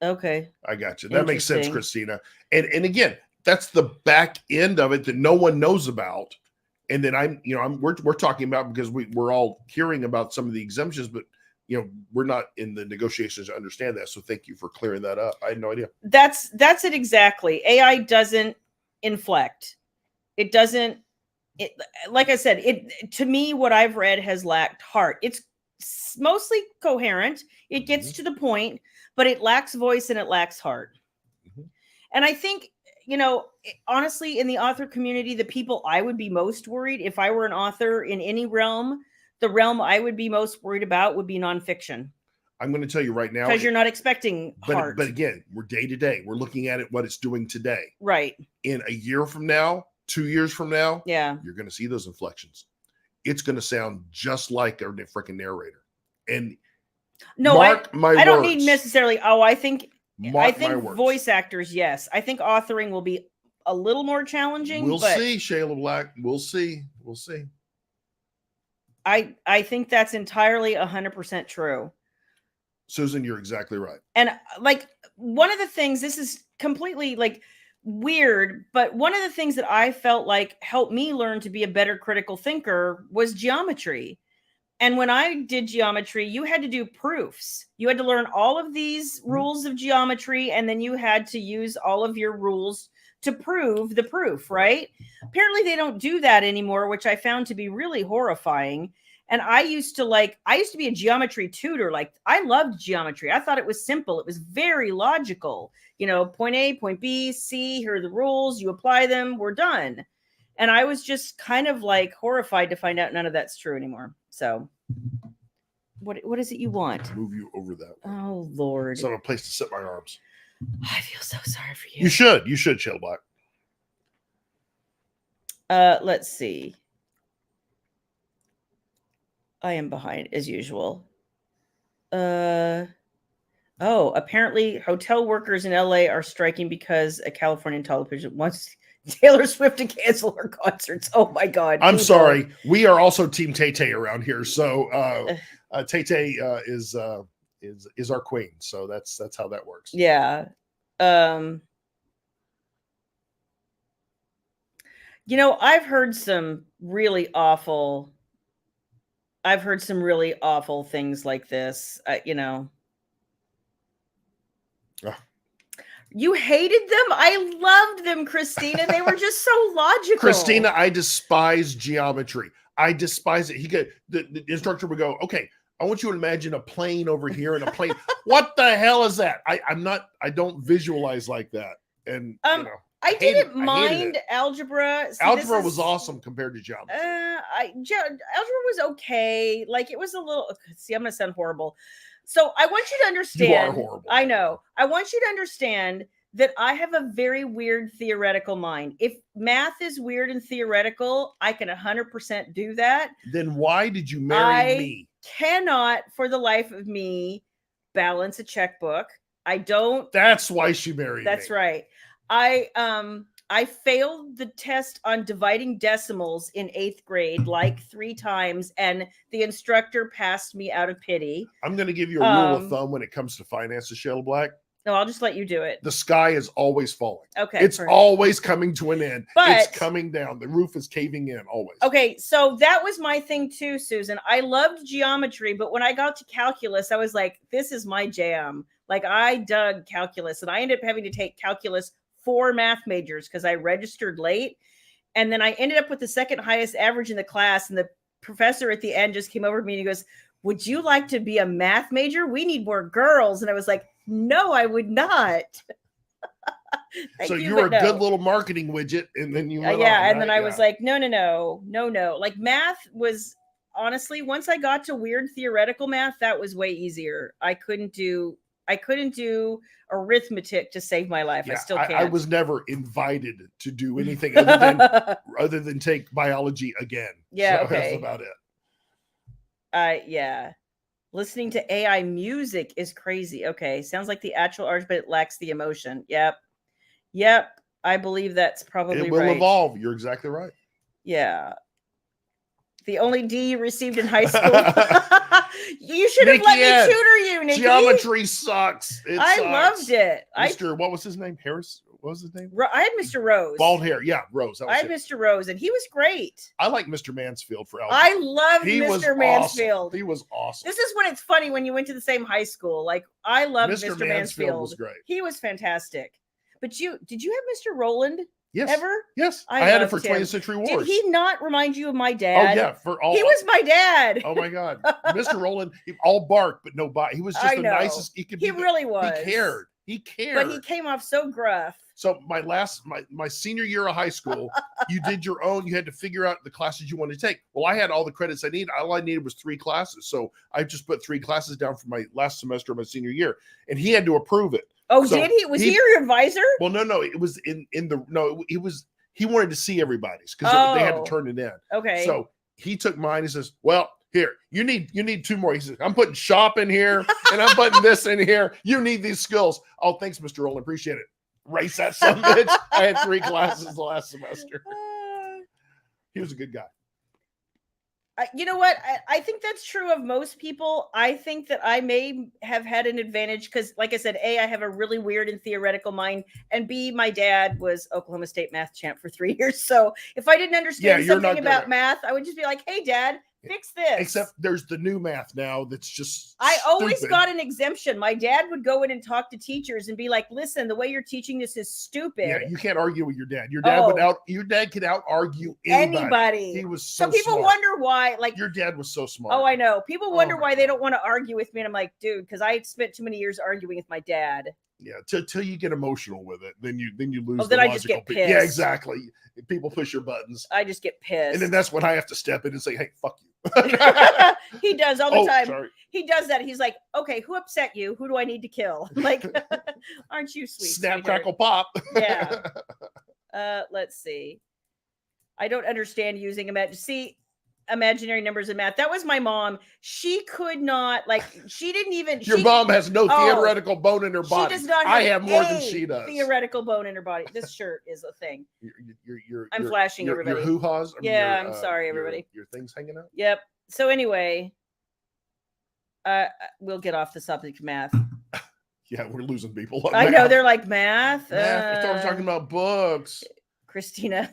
Okay, I gotcha. That makes sense, Christina. And again, that's the back end of it that no one knows about. And then we're talking about, because we're all hearing about some of the exemptions, but we're not in the negotiations to understand that. So thank you for clearing that up. I had no idea. That's it exactly. AI doesn't inflect. It doesn't. Like I said, to me, what I've read has lacked heart. It's mostly coherent. It gets to the point, but it lacks voice and it lacks heart. And I think, honestly, in the author community, the people I would be most worried if I were an author in any realm, the realm I would be most worried about would be nonfiction. I'm going to tell you right now, because you're not expecting heart. But again, we're day to day. We're looking at it, what it's doing today. Right. In a year from now, 2 years from now, you're going to see those inflections. It's going to sound just like a freaking narrator. And no, I don't need necessarily. I think voice actors, yes. I think authoring will be a little more challenging. We'll see, Shayla Black. We'll see. I think that's entirely 100% true. Susan, you're exactly right. And one of the things, this is completely weird, but one of the things that I felt like helped me learn to be a better critical thinker was geometry. And when I did geometry, you had to do proofs. You had to learn all of these rules of geometry, and then you had to use all of your rules to prove the proof, right? Apparently they don't do that anymore, which I found to be really horrifying. And I used to be a geometry tutor. I loved geometry. I thought it was simple. It was very logical. Point A, point B, C, here are the rules. You apply them, we're done. And I was just kind of horrified to find out none of that's true anymore. So what is it you want? Move you over that way. Oh, Lord. So I have a place to sit my arms. I feel so sorry for you. You should, Shayla Black. Let's see. I am behind as usual. Apparently hotel workers in LA are striking because a Californian television wants Taylor Swift to cancel her concerts. Oh my God. I'm people. sorry. We are also Team Tay Tay around here. So Tay Tay is our queen. So that's how that works. Yeah. You know, I've heard some really awful things like this. You know. You hated them? I loved them, Christina. They were just so logical. Christina, I despise geometry. I despise it. The instructor would go, okay, I want you to imagine a plane over here and a plane. What the hell is that? I don't visualize like that. And you know, I didn't mind algebra. See, algebra was awesome compared to geometry. Algebra was okay. Like it was a little. See, I'm gonna sound horrible. So I want you to understand. You are horrible. I know. I want you to understand that I have a very weird theoretical mind. If math is weird and theoretical, I can 100% do that. Then why did you marry me? Cannot, for the life of me, balance a checkbook. I don't. That's why she married me. That's right. I failed the test on dividing decimals in 8th grade like 3 times, and the instructor passed me out of pity. I'm going to give you a rule of thumb when it comes to finances, Shayla Black. No, I'll just let you do it. The sky is always falling. Okay. It's always coming to an end. But it's coming down. The roof is caving in always. Okay, so that was my thing too, Susan. I loved geometry, but when I got to calculus, I was like, this is my jam. Like I dug calculus, and I ended up having to take calculus 4 math majors because I registered late. And then I ended up with the second highest average in the class. And the professor at the end just came over to me and he goes, would you like to be a math major? We need more girls. And I was like, no, I would not. So you were a good little marketing widget. And then you went yeah. And then I was like, no. Like math was honestly, once I got to weird theoretical math, that was way easier. I couldn't do arithmetic to save my life. I still can't. I was never invited to do anything other than take biology again. Yeah, so okay. That's about it. Yeah. Listening to AI music is crazy. Okay, sounds like the actual art, but it lacks the emotion. Yep. I believe that's probably right. It will evolve. You're exactly right. Yeah. The only D you received in high school. You should have let me tutor you, Nikki. Geometry sucks. I loved it. What was his name? Harris? What was his name? I had Mr. Rose. Bald hair. Yeah, Rose. I had Mr. Rose, and he was great. I like Mr. Mansfield for algebra. I loved Mr. Mansfield. Awesome. He was awesome. This is when it's funny when you went to the same high school. Like I loved Mr. Mansfield. Was great. He was fantastic. But did you have Mr. Roland? Yes. Ever? Yes. I had it for 20th Century Wars. Did he not remind you of my dad? Oh, yeah. He was my dad. Oh, my God. Mr. Roland, all bark, but no bite. He was just the nicest he could be. He really was. He cared. But he came off so gruff. So my senior year of high school, you did your own. You had to figure out the classes you wanted to take. Well, I had all the credits I needed. All I needed was 3 classes. So I just put 3 classes down for my last semester of my senior year. And he had to approve it. Oh, so did he? Was he your advisor? Well, no. It was he wanted to see everybody's because they had to turn it in. Okay. So he took mine. He says, well, here, you need 2 more. He says, I'm putting shop in here and I'm putting this in here. You need these skills. Oh, thanks, Mr. Roland. Appreciate it. Race that son of a bitch. I had 3 classes the last semester. He was a good guy. You know what? I think that's true of most people. I think that I may have had an advantage because, like I said, A, I have a really weird and theoretical mind, and B, my dad was Oklahoma State math champ for 3 years. So if I didn't understand something about math, I would just be like, hey, Dad, fix this. Except there's the new math now that's just I always got an exemption. My dad would go in and talk to teachers and be like, listen, the way you're teaching this is stupid. Yeah, you can't argue with your dad. Your dad could out argue anybody. He was so people smart. Wonder why, like, your dad was so smart. Oh, I know. People wonder why they don't want to argue with me. And I'm like, dude, because I spent too many years arguing with my dad. Yeah, till you get emotional with it, then you lose. Oh, then I just get pissed. Yeah, exactly. People push your buttons. I just get pissed, and then that's when I have to step in and say, "Hey, fuck you." He does all the time. Sorry. He does that. He's like, "Okay, who upset you? Who do I need to kill?" I'm like, aren't you sweet? Snap, sweetheart? crackle, pop. Yeah. Let's see. I don't understand using a match. See, imaginary numbers in math. That was my mom. She could not, like, she didn't even. Your mom has no theoretical bone in her She body. does not I have have more a than she does. theoretical bone in her body. This shirt is a thing. I'm Your, flashing everybody. Your hoo-haws. Yeah, I'm sorry, everybody. Your things hanging out. Yep. So anyway, we'll get off the subject of math. Yeah, we're losing people. I know, they're like, math. I thought we were talking about books. Christina,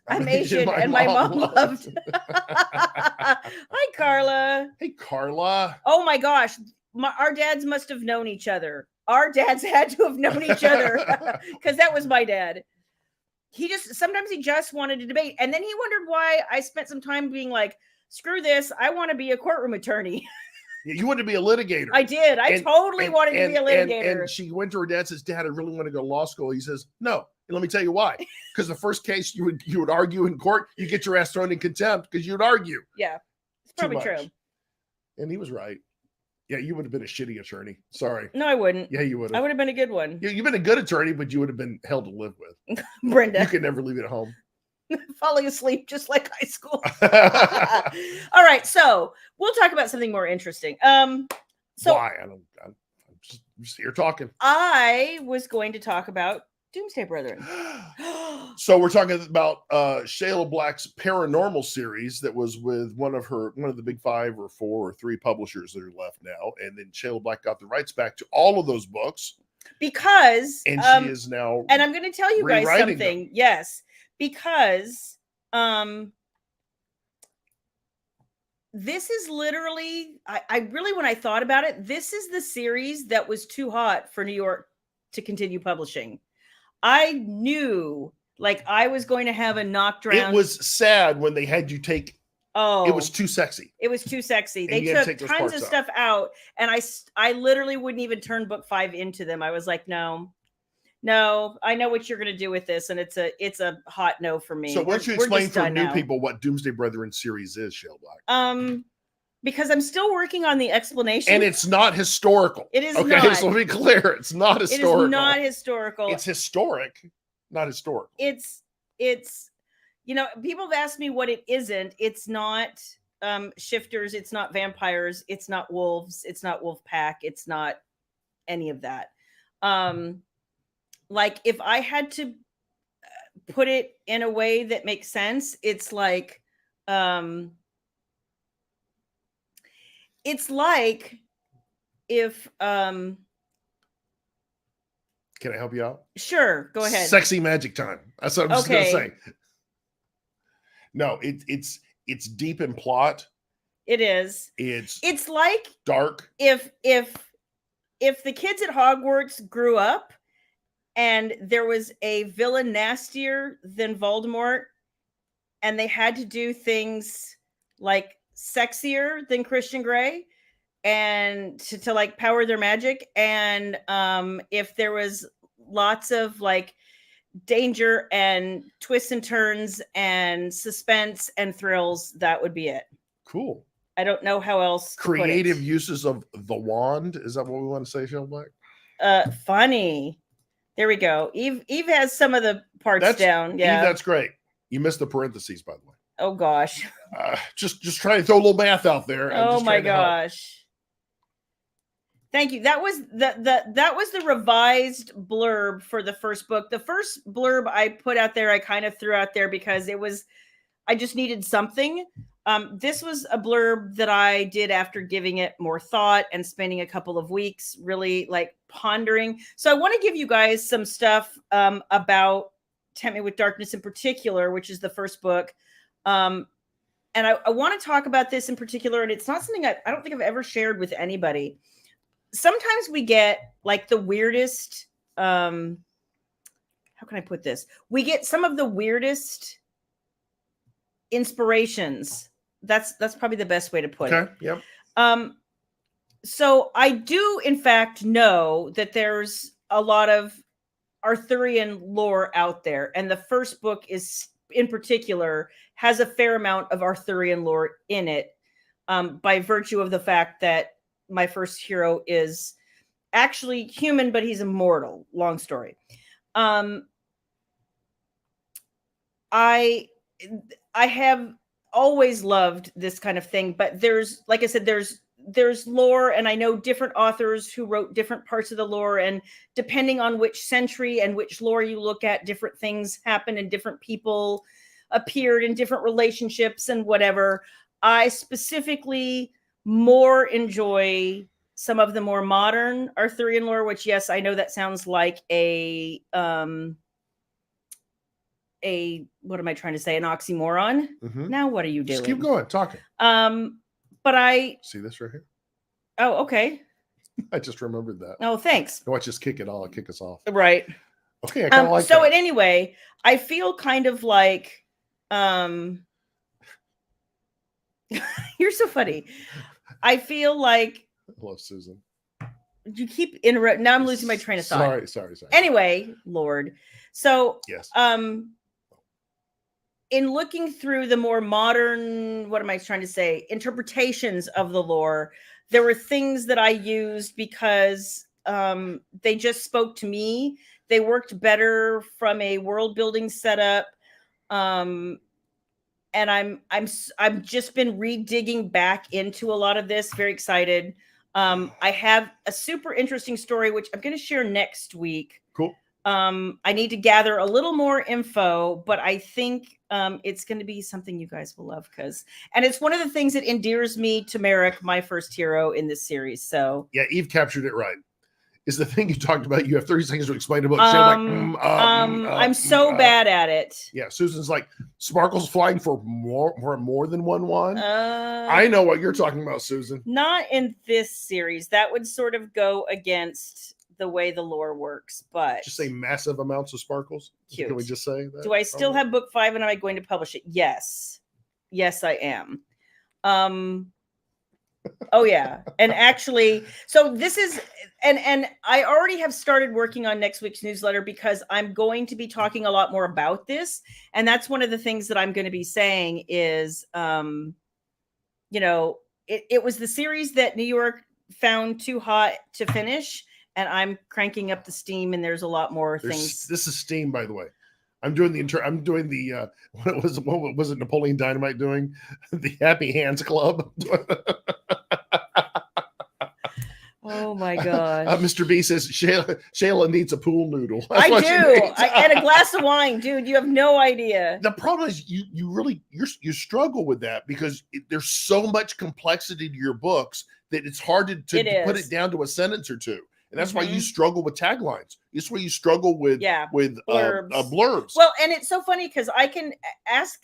I'm Asian and my mom loved. Hi, Carla. Hey, Carla. Oh my gosh, our dads must have known each other. Our dads had to have known each other because that was my dad. Sometimes he just wanted to debate, and then he wondered why I spent some time being like, "Screw this! I want to be a courtroom attorney." You wanted to be a litigator. I did. I totally wanted to be a litigator. And she went to her dad and says, Dad, I really want to go to law school. He says, no. And let me tell you why. Because the first case you would argue in court, you get your ass thrown in contempt because you'd argue. Yeah, it's probably true. And he was right. Yeah, you would have been a shitty attorney. Sorry. No, I wouldn't. Yeah, you would have. I would have been a good one. You've been a good attorney, but you would have been hell to live with. Brenda. You could never leave it at home. Falling asleep just like high school. All right, so we'll talk about something more interesting. So why? I'm just here talking. I was going to talk about Doomsday Brethren. So we're talking about Shayla Black's paranormal series that was with one of the big 5 or 4 or 3 publishers that are left now, and then Shayla Black got the rights back to all of those books because she is now. And I'm going to tell you guys something. Them. Yes, because this is literally, I really, when I thought about it, this is the series that was too hot for New York to continue publishing. I knew, like, I was going to have a knocked around. It was sad when they had you take. Oh, it was too sexy. It was too sexy. They took tons of stuff out, and I literally wouldn't even turn book 5 into them. I was like, no, I know what you're going to do with this, and it's a hot no for me. So why don't you explain for new people what Doomsday Brethren series is, Shayla Black? Because I'm still working on the explanation. And it's not historical. It is not. Okay, so let me be clear. It's not historical. It is not historical. It's historic, not historical. It's people have asked me what it isn't. It's not shifters. It's not vampires. It's not wolves. It's not wolf pack. It's not any of that. Like, if I had to put it in a way that makes sense, it's like, if can I help you out? Sure, go ahead. Sexy magic time. That's what I'm just gonna say. No, it's deep in plot. It is. It's like dark. If the kids at Hogwarts grew up and there was a villain nastier than Voldemort, and they had to do things like sexier than Christian Grey and to like power their magic, and if there was lots of like danger and twists and turns and suspense and thrills, that would be it. Cool. I don't know how else. Creative uses of the wand. Is that what we want to say, Shayla Black? Funny. There we go. Eve has some of the parts down. Yeah, Eve, that's great. You missed the parentheses, by the way. Oh gosh. Just trying to throw a little math out there. Oh my gosh. Thank you. That was the revised blurb for the first book. The first blurb I put out there, I kind of threw out there because I just needed something. This was a blurb that I did after giving it more thought and spending a couple of weeks really like pondering. So I want to give you guys some stuff about Tempt Me with Darkness in particular, which is the first book. And I want to talk about this in particular, and it's not something I don't think I've ever shared with anybody. Sometimes we get like the weirdest, how can I put this? We get some of the weirdest inspirations. That's probably the best way to put it. Yep. So I do, in fact, know that there's a lot of Arthurian lore out there, and the first book is, in particular, has a fair amount of Arthurian lore in it, by virtue of the fact that my first hero is actually human, but he's immortal. Long story. I have always loved this kind of thing, but there's, like I said, there's lore, and I know different authors who wrote different parts of the lore, and depending on which century and which lore you look at, different things happen and different people appeared in different relationships and whatever. I specifically more enjoy some of the more modern Arthurian lore, which, yes, I know that sounds like a what am I trying to say? An oxymoron. Mhm. Now what are you doing? Just keep going, talking. But I See this right here? Oh, okay. I just remembered that. Oh, thanks. No, I just kick it. I'll kick us off. Right. Okay, I kind of like so that. anyway, I feel kind of like you're so funny. I feel like I love Susan. you keep interrupting. Now I'm losing my train of thought. Sorry. Anyway, Lord. So Yes. In looking through the more modern, what am I trying to say, interpretations of the lore, there were things that I used because they just spoke to me. They worked better from a world building setup. And I've just been redigging back into a lot of this. Very excited. I have a super interesting story, which I'm going to share next week. Cool. I need to gather a little more info, but I think it's going to be something you guys will love, and it's one of the things that endears me to Merrick, my first hero in this series. So yeah, Eve captured it right. Is the thing you talked about? You have 30 seconds to explain the book. I'm so bad at it. Yeah, Susan's like sparkles flying for more than one wand. I know what you're talking about, Susan. Not in this series. That would sort of go against the way the lore works, but just say massive amounts of sparkles. Cute. Can we just say that? Do I still have book 5 and am I going to publish it? Yes, I am. Oh yeah. And actually, so this is, and I already have started working on next week's newsletter because I'm going to be talking a lot more about this. And that's one of the things that I'm going to be saying is, it was the series that New York found too hot to finish. And I'm cranking up the steam, and there's a lot more things. This is steam, by the way. I'm doing the what was it Napoleon Dynamite doing? The Happy Hands Club. Oh my God. Mr. B says Shayla needs a pool noodle. That's I do. And a glass of wine, dude. You have no idea. The problem is you struggle with that because there's so much complexity to your books that it's hard to put it down to a sentence or two. And that's why you struggle with taglines. It's why you struggle with blurbs. Well, and it's so funny because I can ask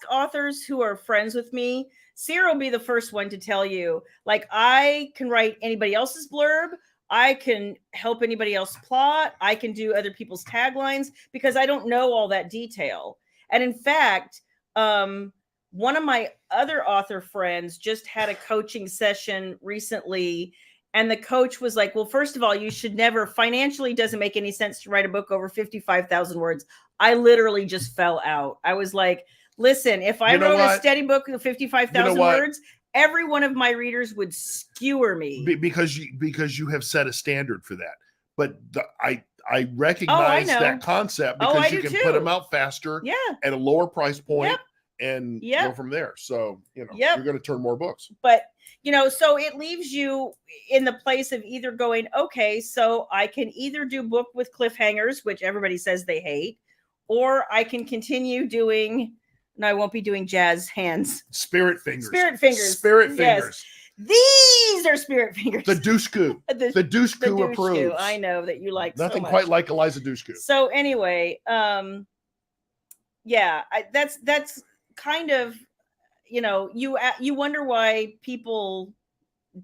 authors who are friends with me. Sarah will be the first one to tell you, like, I can write anybody else's blurb. I can help anybody else plot. I can do other people's taglines because I don't know all that detail. And in fact, one of my other author friends just had a coaching session recently. And the coach was like, well, first of all, you should never, financially doesn't make any sense to write a book over 55,000 words. I literally just fell out. I was like, listen, if I wrote a steady book of 55,000 words, every one of my readers would skewer me. Because you have set a standard for that. But I recognize that concept because you can put them out faster at a lower price point and go from there. So, you're going to turn more books. But so it leaves you in the place of either going, okay, so I can either do book with cliffhangers, which everybody says they hate, or I can continue doing, no, I won't be doing jazz hands. Spirit fingers. Yes. These are spirit fingers. The Dushku. The Dushku approves. I know that you like nothing so much. Quite like Eliza Dushku. So anyway, that's kind of, you wonder why people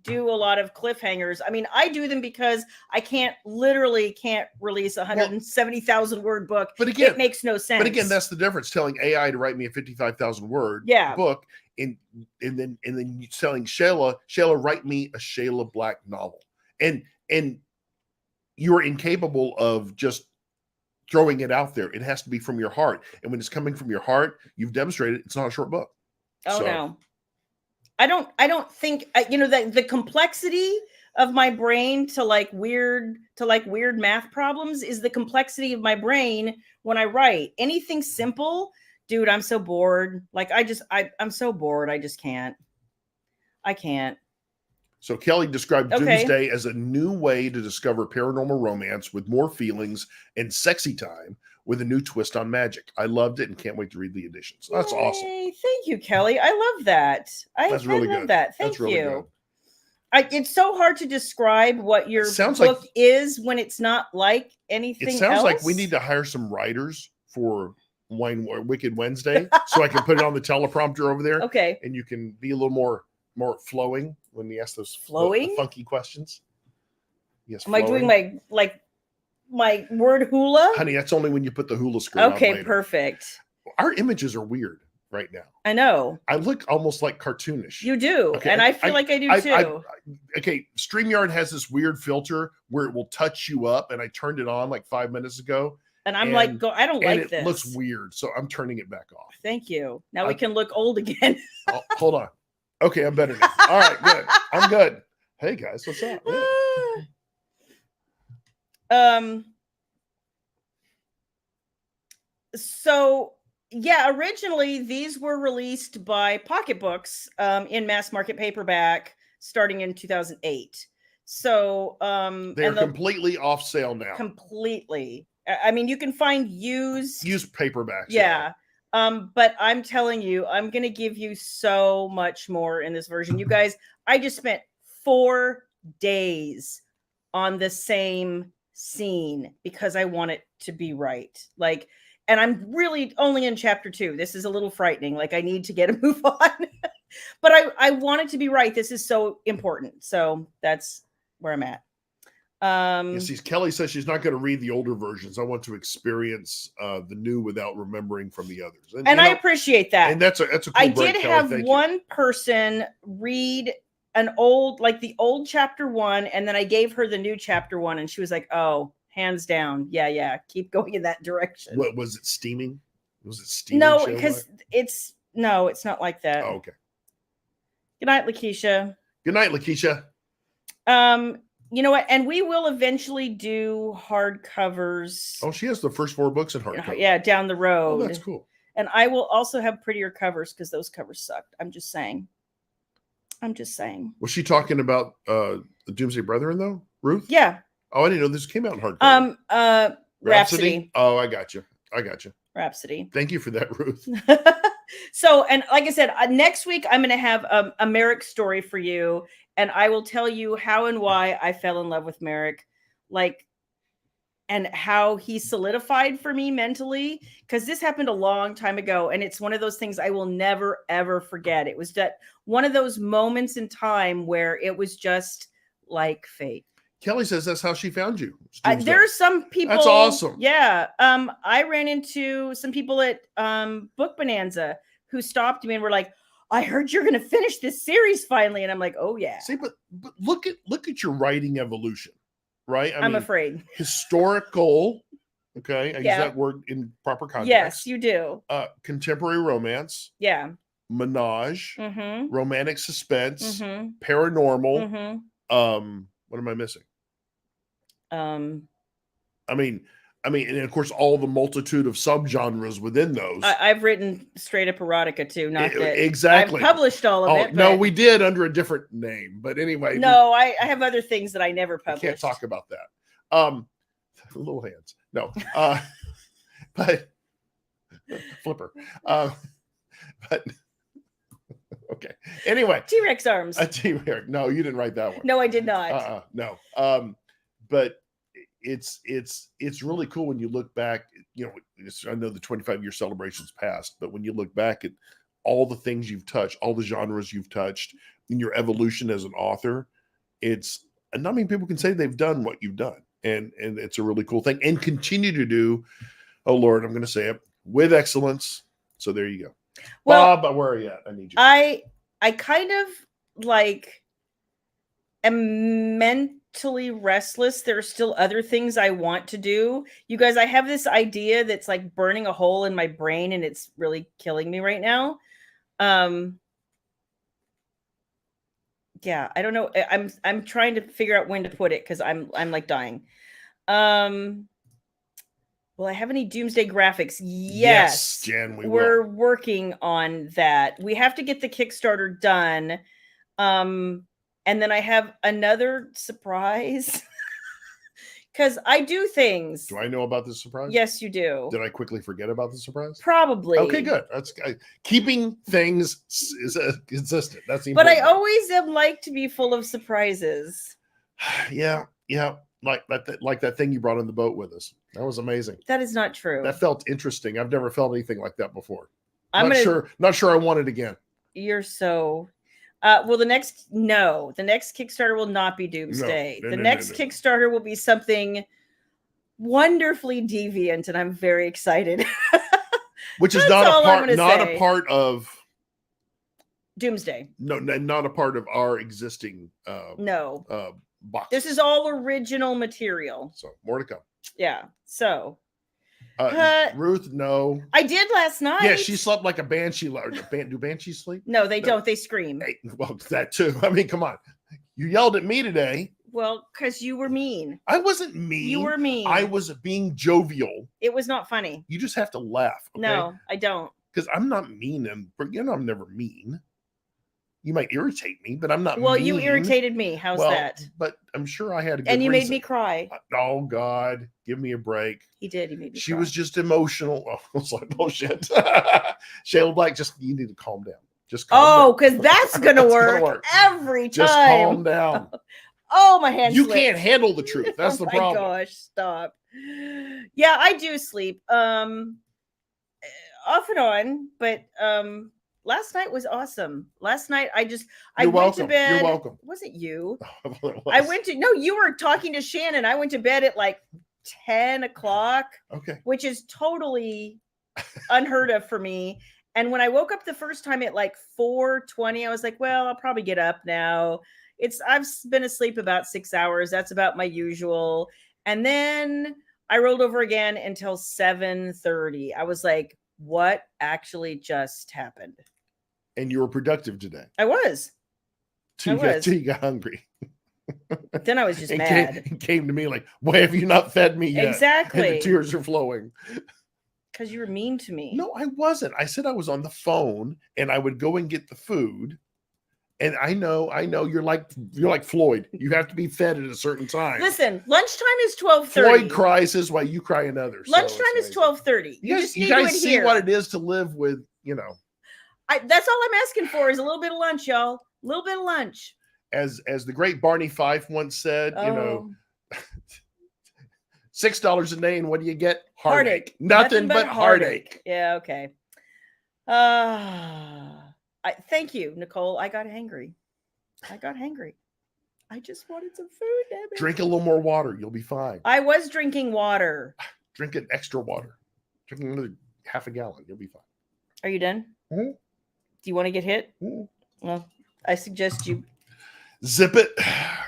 do a lot of cliffhangers. I mean, I do them because I can't release a 170,000 word book. But again, it makes no sense. But again, that's the difference. Telling AI to write me a 55,000 word book and then telling Shayla, write me a Shayla Black novel. And you're incapable of just throwing it out there. It has to be from your heart. And when it's coming from your heart, you've demonstrated it's not a short book. Oh, no. I don't think, the complexity of my brain to weird math problems is the complexity of my brain when I write. Anything simple dude, I'm so bored. Like I'm so bored. I just can't. I can't. So Kelly described Okay. Doomsday as a new way to discover paranormal romance with more feelings and sexy time with a new twist on magic. I loved it and can't wait to read the editions. That's awesome. Yay. Thank you, Kelly. I love that. That's really I love good. that. Thank That's really you. good. It's so hard to describe what your sounds book like- is when it's not like anything It sounds else. like we need to hire some writers for Wicked Wednesday so I can put it on the teleprompter over there. Okay. And you can be a little more flowing when we ask those Flowing? the funky questions. Yes. Am I doing my word hula? Honey, that's only when you put the hula skirt on Okay, later. perfect. Our images are weird right now. I know. I look almost like cartoonish. You do. Okay, and I feel like I do too. Okay, StreamYard has this weird filter where it will touch you up, and I turned it on like 5 minutes ago. And I'm like, I don't like it this. It looks weird, so I'm turning it back off. Thank you. Now we can look old again. Oh, hold on. Okay, I'm better now. All right, good. I'm good. Hey guys, what's up? Yeah. So yeah, originally these were released by Pocketbooks in mass market paperback starting in 2008. So they're completely off sale now. Completely. I mean, you can find used paperbacks. Yeah. But I'm telling you, I'm gonna give you so much more in this version. You guys, I just spent 4 days on the same scene because I want it to be right. Like, and I'm really only in chapter 2. This is a little frightening. Like, I need to get a move on. But I want it to be right. This is so important. So that's where I'm at. See, Kelly says she's not going to read the older versions. I want to experience the new without remembering from the others. And I appreciate that. And that's a cool I break, did Kelly. have Thank one you. person read an old, like the old chapter 1, and then I gave her the new chapter 1, and she was like, "Oh, hands down, yeah, keep going in that direction." What was it? Steaming? Was it steaming? No, because it's not like that. Oh, okay. Good night, Lakeisha. Good night, Lakeisha. You know what? And we will eventually do hardcovers. Oh, she has the first 4 books in hardcover. Yeah, down the road. Oh, that's cool. And I will also have prettier covers because those covers sucked. I'm just saying. Was she talking about the Doomsday Brethren though, Ruth? Yeah. Oh, I didn't know this came out in hardcover. Rhapsody. Oh, I got you. Rhapsody. Thank you for that, Ruth. So, and like I said, next week I'm going to have a Merrick story for you, and I will tell you how and why I fell in love with Merrick, like, and how he solidified for me mentally, because this happened a long time ago, and it's one of those things I will never ever forget. It was that one of those moments in time where it was just like fate. Kelly says that's how she found you. There's some people. That's awesome. Yeah. I ran into some people at Book Bonanza who stopped me and were like, "I heard you're going to finish this series finally," and I'm like, "Oh yeah." See, but look at your writing evolution, right? I'm afraid. Historical. Okay, I use that word in proper context. Yes, you do. Contemporary romance. Yeah. Menage. Mm-hmm. Romantic suspense. Mm-hmm. Paranormal. Mm-hmm. What am I missing? I mean, and of course, all the multitude of subgenres within those. I've written straight up erotica too. Not that exactly. I've published all of it. No, we did under a different name, but anyway. No, I have other things that I never published. I can't talk about that. Little hands. No. But flipper. But okay. Anyway. T-Rex arms. A T-Rex. No, you didn't write that one. No, I did not. No. But it's really cool when you look back. You know, I know the 25-year celebration's passed, but when you look back at all the things you've touched, all the genres you've touched, in your evolution as an author, it's not many people can say they've done what you've done, and it's a really cool thing, and continue to do. Oh Lord, I'm going to say it with excellence. So there you go. Well, Bob, where are you at? I need you. I kind of like am mentally restless. There are still other things I want to do. You guys, I have this idea that's like burning a hole in my brain, and it's really killing me right now. Yeah, I don't know. I'm trying to figure out when to put it because I'm like dying. Will I have any Doomsday graphics? Yes, Jen, we're will. working on that. We have to get the Kickstarter done. And then I have another surprise because I do things. Do I know about this surprise? Yes, you do. Did I quickly forget about the surprise? Probably. Okay, good. That's keeping things is consistent. That's the But I important thing. always am like to be full of surprises. Yeah, like that thing you brought on the boat with us. That was amazing. That is not true. That felt interesting. I've never felt anything like that before. I'm Not sure I want it again. You're so well, the next Kickstarter will not be Doomsday. No, the no, next no. Kickstarter will be something wonderfully deviant, and I'm very excited. Which is That's not all I'm gonna a say. part of Doomsday. No, not a part of our existing No. box. This is all original material. So more to come. Yeah. So Ruth, no. I did last night. Yeah, she slept like a banshee. Do banshees sleep? No, they don't. They scream. Hey, well, that too. I mean, come on. You yelled at me today. Well, because you were mean. I wasn't mean. You were mean. I was being jovial. It was not funny. You just have to laugh. Okay? No, I don't. Because I'm not mean, and I'm never mean. You might irritate me, but I'm not. Well, mean. you irritated me. How's that? But I'm sure I had a good and you reason. made me cry. Oh God, give me a break. He did. He made me. She cry. was just emotional. Oh, I was like, bullshit. Shayla Black, you need to calm down. Just calm down. Because that's gonna work every time. Just calm down. Oh, my hand. You slipped. can't handle the truth. That's the problem. Oh my gosh, stop. Yeah, I do sleep. Off and on, but last night was awesome. Last night I went to bed. You're welcome. Was it you? I you were talking to Shannon. I went to bed at like 10 o'clock. Okay. Which is totally unheard of for me. And when I woke up the first time at like 4:20, I was like, well, I'll probably get up now. I've been asleep about 6 hours. That's about my usual. And then I rolled over again until 7:30. I was like, what actually just happened? And you were productive today. I was. Till you got hungry. Then I was just mad. Came to me like, why have you not fed me yet? Exactly. And the tears are flowing. Because you were mean to me. No, I wasn't. I said I was on the phone and I would go and get the food. And I know you're like Floyd. You have to be fed at a certain time. Listen, lunchtime is 12:30. Floyd cries this way, you cry another. Lunchtime is 12:30. You guys see what it is to live with, That's all I'm asking for is a little bit of lunch, y'all. A little bit of lunch. As the great Barney Fife once said, $6 a day, and what do you get? Heartache. Nothing but heartache. Yeah, okay. Thank you, Nicole. I got hangry. I just wanted some food, damn it. Drink a little more water. You'll be fine. I was drinking water. Drink an extra water. Drink another half a gallon. You'll be fine. Are you done? Mm-hmm. Do you want to get hit? Mm-hmm. Well, I suggest you zip it.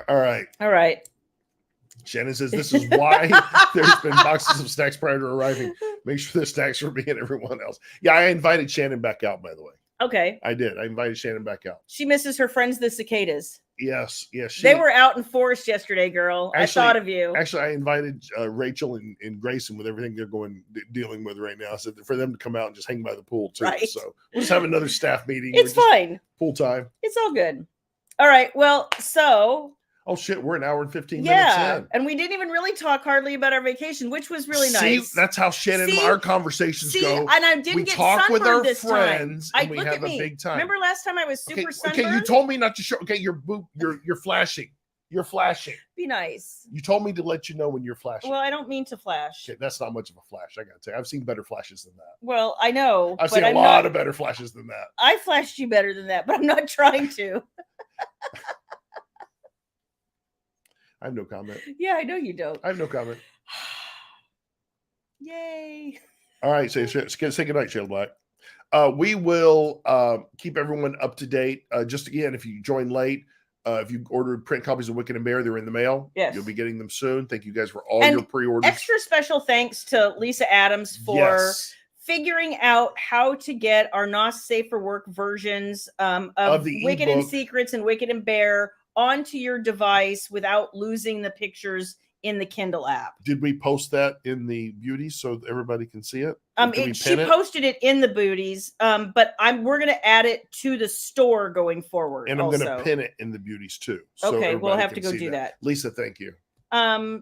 All right. Shannon says this is why there's been boxes of snacks prior to arriving. Make sure the snacks are me and everyone else. Yeah, I invited Shannon back out, by the way. Okay. I did. I invited Shannon back out. She misses her friends, the cicadas. Yes. They were out in forest yesterday, girl. I thought of you. Actually, I invited Rachel and Grayson with everything they're dealing with right now. So for them to come out and just hang by the pool too. Right. So we'll just have another staff meeting. It's fine. Pool time. It's all good. All right. Well, so. Oh shit, we're an hour and 15 minutes in. And we didn't even really talk hardly about our vacation, which was really nice. That's how Shannon and our conversations go. And I didn't get sunburned with our this friends time. And we have a big time. Remember last time I was super sunburned? Okay, you told me not to show. Okay, you're flashing. You're flashing. Be nice. You told me to let you know when you're flashing. Well, I don't mean to flash. Okay, that's not much of a flash. I gotta tell you, I've seen better flashes than that. Well, I know. I've seen a lot of better flashes than that. I flashed you better than that, but I'm not trying to. I have no comment. Yeah, I know you don't. I have no comment. Yay. All right, say good night, Shayla Black. We will keep everyone up to date. Just again, if you join late, if you ordered print copies of Wicked and Bear, they're in the mail. Yes. You'll be getting them soon. Thank you guys for all your pre-orders. Extra special thanks to Lisa Adams for figuring out how to get our NOS Safe for Work versions of the Wicked and Secrets and Wicked and Bear onto your device without losing the pictures in the Kindle app. Did we post that in the beauties so everybody can see it? She posted it in the booties, but we're gonna add it to the store going forward. And I'm gonna pin it in the beauties too. So okay, we'll have to go do that. Lisa, thank you.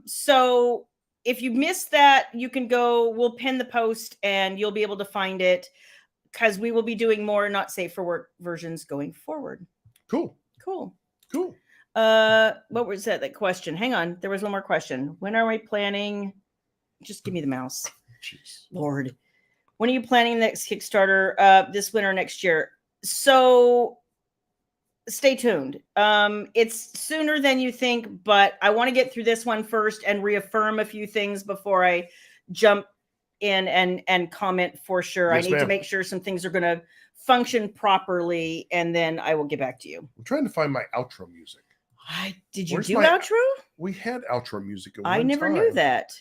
So if you missed that, you can go. We'll pin the post, and you'll be able to find it because we will be doing more not safe for work versions going forward. Cool. What was that question? Hang on, there was one more question. When are we planning? Just give me the mouse. Jeez. Lord, when are you planning the next Kickstarter? This winter, next year? So stay tuned. It's sooner than you think, but I want to get through this one first and reaffirm a few things before I jump in and comment for sure. Yes, I need to make sure some things are going to function properly, and then I will get back to you. I'm trying to find my outro music. Did you do outro? We had outro music at one I never time. knew that.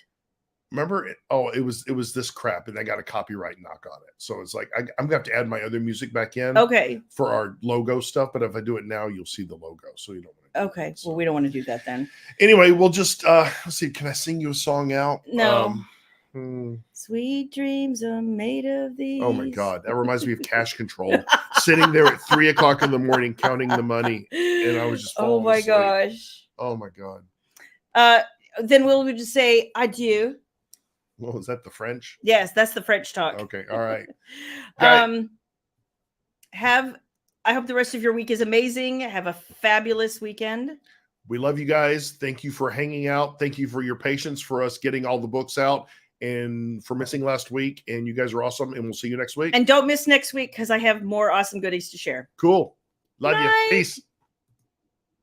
Remember? It was this crap, and I got a copyright knock on it. So it's like I'm gonna have to add my other music back in. Okay. For our logo stuff, but if I do it now, you'll see the logo. So you don't want to. Okay. That, so. Well, we don't want to do that then. Anyway, we'll just let's see. Can I sing you a song out? No. Sweet dreams are made of these. Oh my God, that reminds me of Cash Control. Sitting there at 3:00 in the morning counting the money, and I was just falling oh my asleep. Gosh. Oh my God. Then we'll just say adieu. Well, is that the French? Yes, that's the French talk. Okay, all right. I hope the rest of your week is amazing. Have a fabulous weekend. We love you guys. Thank you for hanging out. Thank you for your patience for us getting all the books out and for missing last week. And you guys are awesome. And we'll see you next week. And don't miss next week because I have more awesome goodies to share. Cool. Love you. Peace.